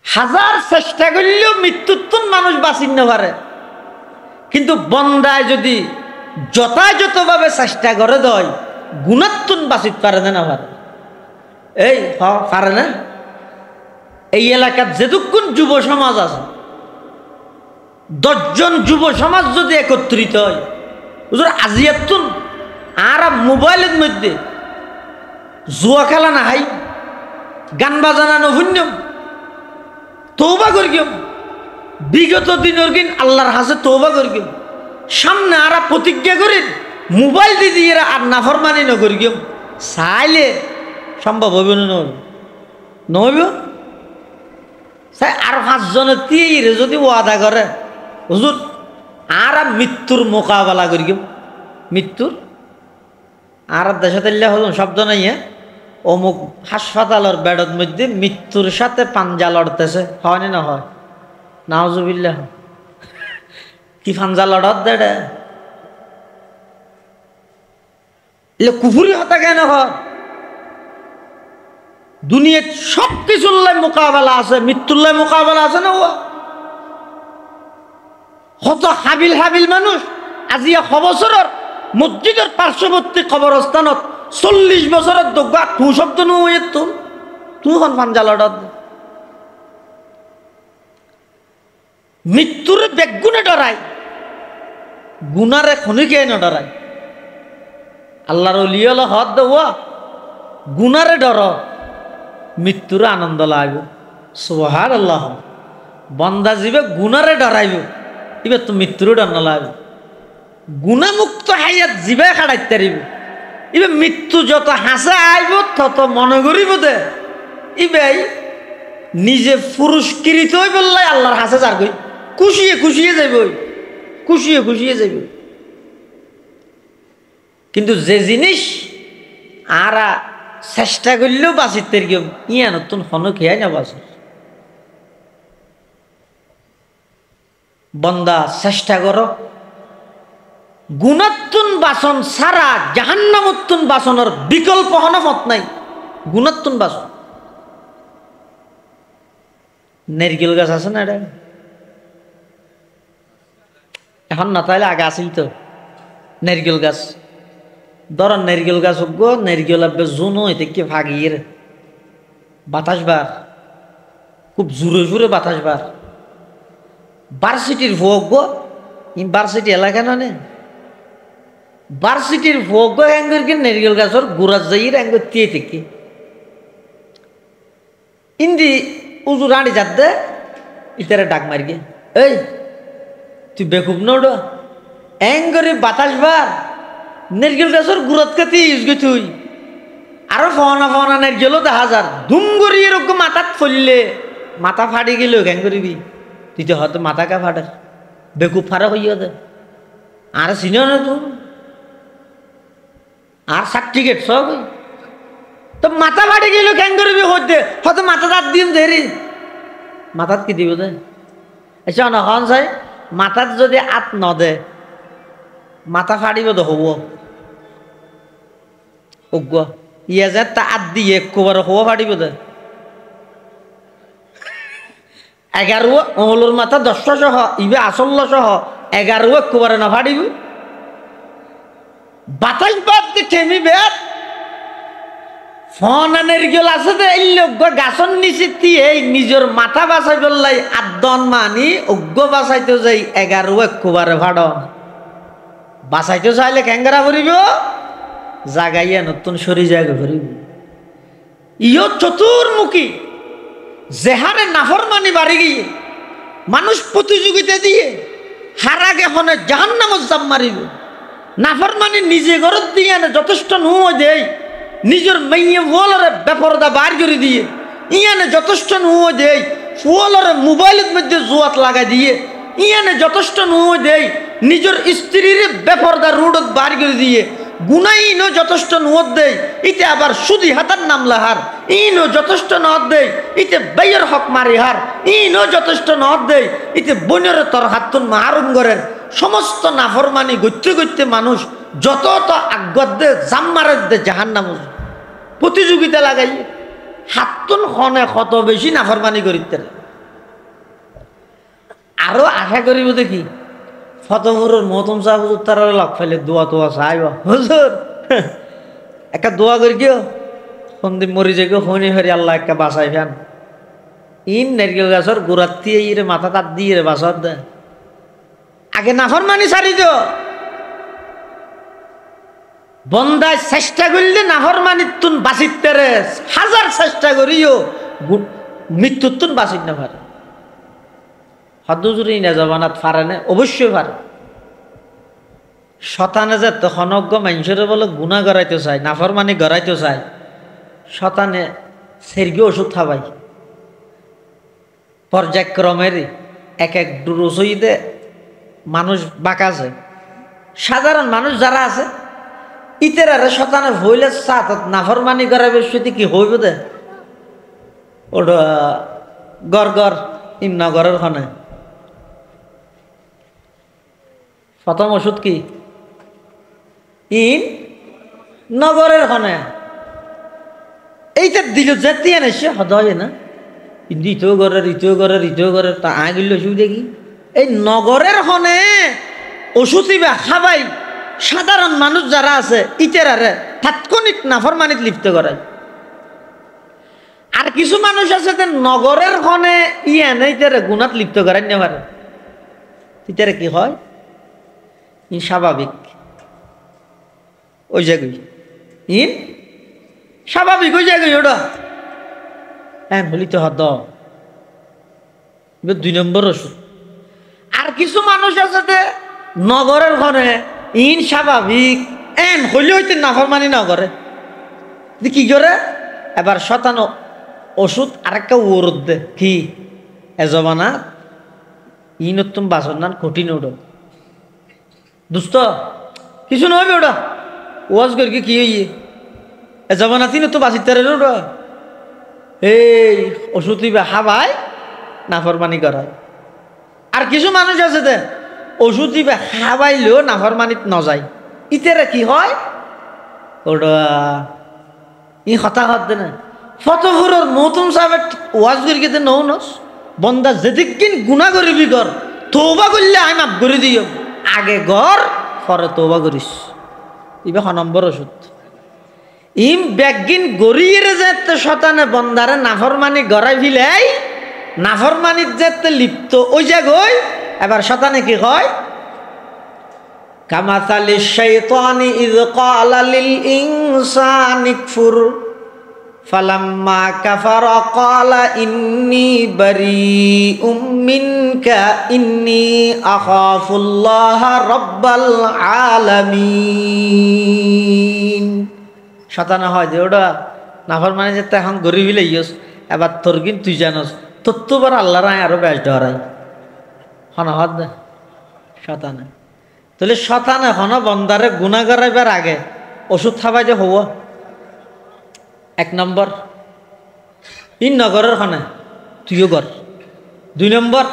হাজার চেষ্টা করলেও মৃত্যুর মানুষ বাঁচিন না পারে, কিন্তু বন্দায় যদি যথাযথভাবে চেষ্টা করে দেয় গুণাত্মন বাঁচিত পারে না পারে। এই পারে না? এই এলাকার যেটুকুন যুব সমাজ আছে 10 জন যুব সমাজ যদি একত্রিত হয় হুজুর আজিয়াতুন আর মোবাইলের মধ্যে জুয়া খেলা না হাই গান বাজানা নহুন্যম তওবা করিম, বিগত দিনের দিন আল্লাহর হাসে তওবা করিম, সামনে আর প্রতিজ্ঞা করেন মোবাইল দিয়ে আর নাফরমানি নকরিম, চাইলে সম্ভব হইব না নহইব? চাই আর 5 জনের তীরে যদি ওয়াদা করে হুজুর আর মৃত্যুর মোকাবেলা করিম, মৃত্যুর আর দেশে তাইলে হল শব্দ নাই, অমুক হাসপাতালের বেডের মধ্যে মৃত্যুর সাথে পাঞ্জা লড়তেছে, হয় না হয়? নাউজুবিল্লাহ। কি পাঞ্জা লড়ত দেড়ে কুফুরি হতা কেন হয়? দুনিয়ার সব কিছুর মোকাবেলা আছে, মৃত্যুর মোকাবেলা আছে না? হত হাবিল হাবিল মানুষ আজিয়া বছরের মসজিদের পার্শ্ববর্তী কবরস্থানত 40 বছরের দোগা তু শব্দ নুয়ে তুই হন পাঞ্জা লড়ত। মৃত্যুর বেগুনে ডরাই, গুনারে খনিকে না ডরাই। আল্লাহর ওলিয়ল হদ দেওয়া গুনারে ডর, মৃত্যুর আনন্দ লাগবে। সুবহানাল্লাহ। বন্দা জীবে গুনারে ডরাইব, এবার তো মৃত্যুরও ডর না লাগবে। গুণামুক্ত হাইয়াত জীবে খাড়াইতে পারিব। এবার মৃত্যু যত হাসে আইব তত মনে করিব দে ইবাই নিজে পুরস্কৃত হই বললে আল্লাহর হাসে যার গই খুশিয়ে খুশিয়ে যাইব, খুশিয়ে খুশিয়ে যাইব। কিন্তু যে জিনিস আর চেষ্টা করলেও বাঁচিতে গিয়ে ইয়া নতুন হন খেয়াই না বাঁচে। বন্দা চেষ্টা করো, গুণাত্তুন বাসন সারা জাহান্নামত্তুন বাসনের বিকল্প হনফত নাই। গুণাত্তুন বাসন নারকেল গাছ আছে না, এটা এখন না তাইলে আগে আসিল তো নারকেল গাছ। ধরেন নারকেল গাছ হোক, নারকেল আবে জুনো এতে কি ভাগিয়ে বাতাস বার, খুব জোরে জোরে বাতাস বার। ভার্সিটির ভোগ ভার্সিটি এলাকা না, ভার্সিটির ভোগ হ্যাঙ্গর কি নারকেল গাছর গোড়া যাই হ্যাঙ্গর দিয়ে থেকে ইন্দি উজু রাঁড়ি যাত দে ইতারে ডাক মারি গে, এই তুই বেকুব নড এঙ্গরে বাতাস বার নারকেল গাছর গুড়াত কাতি ইউজ গে তুই আরো ফনা ফনা নারকেলও দেখা যার ধুম করি এরকম মাথাত ফললে মাথা ফাটি গেল ক্যাং করিবি তুই তো হয়তো মাথা কা ফাটার বেকুব ফারা হইয়া দে আর চিনো না তুই আর সার্টিফিকেট সব তো মাথা ফাটি গেল ক্যাং করিবি হইতে হয়তো মাথা দাঁত দিম দেরি মাথাত কি দিব দে আচ্ছা নখন চাই মাথাত যদি আত নদে মাথা ফাটিব তো হব অজ্ঞ ইয়ে যে তা আত দিয়ে একবার হব ফাটিব দে 11 অমলোর মাথা 10 সহ ইবে আসল্য সহ 11 একবার না ফাটিব বাতাস বাদ থেমি বেদ ফনের গেল আছে তো এই লোক গাছন নিচে দিয়ে নিজের মাথা বাঁচাই বললাই আদন মানি অজ্ঞ বাঁচাইতে যাই 11 একবার ফাড়ন বাঁচাইতে চাইলে ক্যাঙ্গারা ভরিব জাগাইয়া নতুন সরি জায়গা ভরিব ইয় চতুর্মুখী যেহারে নাফরমানি বাড়ি গিয়ে মানুষ প্রতিযোগিতা দিয়ে হারাগে হনে জাহান্নামত জাম মারিব নাফরমানি নিজে ঘরত দিয়ে যথেষ্ট নুয় দেয় নিজের মেয়ে ফুয়ালরে বেপরদা বার করে দিয়ে ইয়ানে যথেষ্ট নুয় দেয় ফুয়ালরে মোবাইলের মধ্যে জুয়াত লাগাই দিয়ে ইয়ানে যথেষ্ট নুয় দেয় নিজের স্ত্রীর বেপরদা রোডত বার করে দিয়ে গুনাইনও যথেষ্ট নুয়ত দেয় ইতে আবার সুদি হাতার নাম লাহার ইনও যথেষ্ট নদ দেয় ইতে বেয়ের হক মারি হার ইনও যথেষ্ট নদ দেয় ইতে বনের তর হাতুন মারুম করেন সমস্ত নাফরমানি গত্যে গত্যে মানুষ যত তো আজ্ঞত দে জাম মারে দে জাহান্নাম প্রতিযোগিতা লাগাই হাতুন খনে কত বেশি নাফরমানি করিতে আরো আশা করিব দেখি ফতপুরের মহতম সাহেব হুজুর তারা লক ফেলে দোয়া তোয়া চাইব হুজুর একটা দোয়া করি গিয়ে সন্দীপ মরি যে হনি হরি আল্লাহ একটা বাসাই ফেন ইন নারকেল গাছর গোড়াত দিয়ে ইরে মাথা তাত দিয়ে রে বাসার দে আগে নাফরমানি ছাড়ি দো বন্দায় চেষ্টা করলে নাফরমানির তুন বাঁচিতে রে হাজার চেষ্টা করিও মৃত্যুর তুন বাঁচিত না পারে হদুজুরি না জবানাত পারে না অবশ্যই পারে শতানে যে তখনজ্ঞ মানুষের বলে গুণা গড়াইতে চায় নাফরমানি গড়াইতে চায় শতানে সের্গি ওষুধ খাবাই পর্যায়ক্রমের এক এক রসইদে মানুষ বাঁকা আছে সাধারণ মানুষ যারা আছে ইতেরারে শতানে হইলে সাতত নাফরমানি করার বিষয়টি কি হইব দে ওটা গড় গড় ইমনগরের খনে প্রথম ওষুধ কি ইন নগরের খনে এইটা দিল যেতে এনেছে হদয় না ইতিও ঘরের তা আগিল অসুবিধা কি এই নগরের খনে ওষুধ ইবা খাবাই সাধারণ মানুষ যারা আছে ইতেরারে তাৎক্ষণিক নাফরমানিত লিপ্ত করায়। আর কিছু মানুষ আছে যে নগরের খনে এনে ইতেরে গুণাত লিপ্ত করাই না পারে। ইতেরে কি হয় ই স্বাভাবিক ওই জায়গায় ইন স্বাভাবিক ওই জায়গায় ওটা হ্যাঁ বলি তো হদ এবার 2 নম্বর ওষুধ। আর কিছু মানুষ আছে যে নগরের ঘরে ইন স্বাভাবিক এন হইলে হইতে নাফরমানি না করে কি করে এবার শতানো ওষুধ আরেকটা ওরদ দে কি এ জমানা ইন তুমি বাসন না কঠিন ওটা দুস্ত কিছু নয় ওটা ওয়াজ করি কি হইয়ে এ জমানা তিন তো বাঁচিতে ওটা এই ওষুধ হাবাই নাফরমানি করায়। আর কিছু মানুষ আছে দে ওষুধ খাবাইলেও নাফরমানিত নযায় ইতেরা কি হয় ওটা ই হতাহত দে না ফতফুরের মৌতুম সাহেব ওয়াজ করি কেতে নৌ নস বন্দা যেদিন গুণা করিবি কর তৌবা করলে আমি মাফ করে দিও আগে গর পরে তৌবা করিস ইবে 6 নম্বর ওষুধ। ইম ব্যাগিন গড়িয়ে যেতে শতানে বন্দারে নাফরমানি গড়াই ফিলাই নাফরমানির যেতে লিপ্ত ওই জায়গায় এবার শতানে কি হয় কামাসালি শাইতানি ইয ক্বালা লিল ইনসানি কফুর ফালাম্মা কাফারা ক্বালা ইন্নী বারীউম মিনকা ইন্নী আখাফুল্লাহ রাব্বাল আলামিন। শতানা হয় যে ওটা নাফরমানি যেতে এখন গরিবি লাইস এবার তোর কিন্তু তুই জানোস তোর তো বার আল্লাহ রায় আরো বেশ ধরাই হন হদ না শতানা তাহলে শতানা হন বন্দারে গুণা করাইবার আগে ওষুধ খাবাই যে হব 1 নম্বর ইন নগরের খনে তুইও কর 2 নম্বর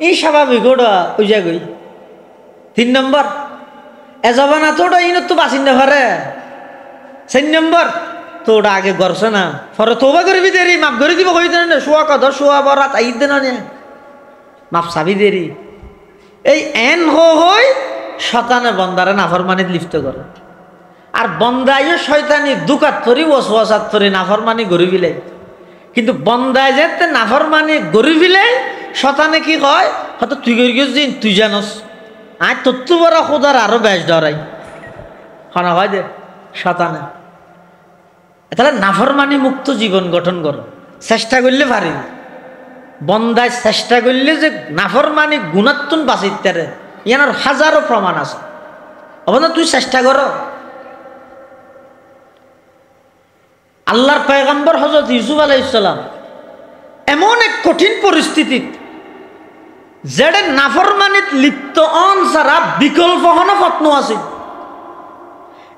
এই স্বাভাবিক ওটা ওই জায়গায় 3 নম্বর এ যাবা না তোটা ইন তো বাসিন্দা পারে 4 নম্বর তোটা আগে করছে না পরে তোবা করবি দেরি মাফ করে দিব কই দেন শোয়া কত শোয়া বরাত আইদ দেন না মাফ সাবি দেরি এই এন হই শতানে বন্দারে নাফরমানিত লিপ্ত করে। আর বন্দাইও শয়তানি দুকাত ধরি ওয়াসওয়াসাত ধরি নাফরমানি গরি ফিলে কিন্তু বন্দায় যেতে নাফরমানি গরি ফিলে শতানে কি কয় হয়তো তুই করি গেছিস তুই জানোস আজ তত্ত্ব বড় খোদার আরো বেশ ডরাই হনা হয় যে শতানে তাহলে নাফরমানি মুক্ত জীবন গঠন করো চেষ্টা করলে পারি বন্দায় চেষ্টা করলে যে নাফরমানি গুণাত্মন বাঁচিতে ইয়ানোর হাজারো প্রমাণ আছে অবনা তুই চেষ্টা করো। আল্লাহর পয়গম্বর হযরত ইউসুফ আলাইহিস সালাম এমন এক কঠিন পরিস্থিতি যেটা নাফরমানিত লিপ্ত অন ছাড়া বিকল্প হন ফতন আছে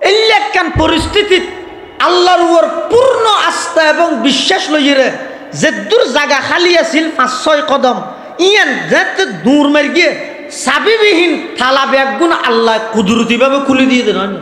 এই একখান পরিস্থিতি আল্লাহর উপর পূর্ণ আস্থা এবং বিশ্বাস লইরে যে দূর জায়গা খালি আছিল 5-6 কদম ইয়ান যেতে দূর মার গিয়ে চাবিবিহীন থালা ব্যাগগুন আল্লাহ কুদরতিভাবে খুলে দিয়ে দেন।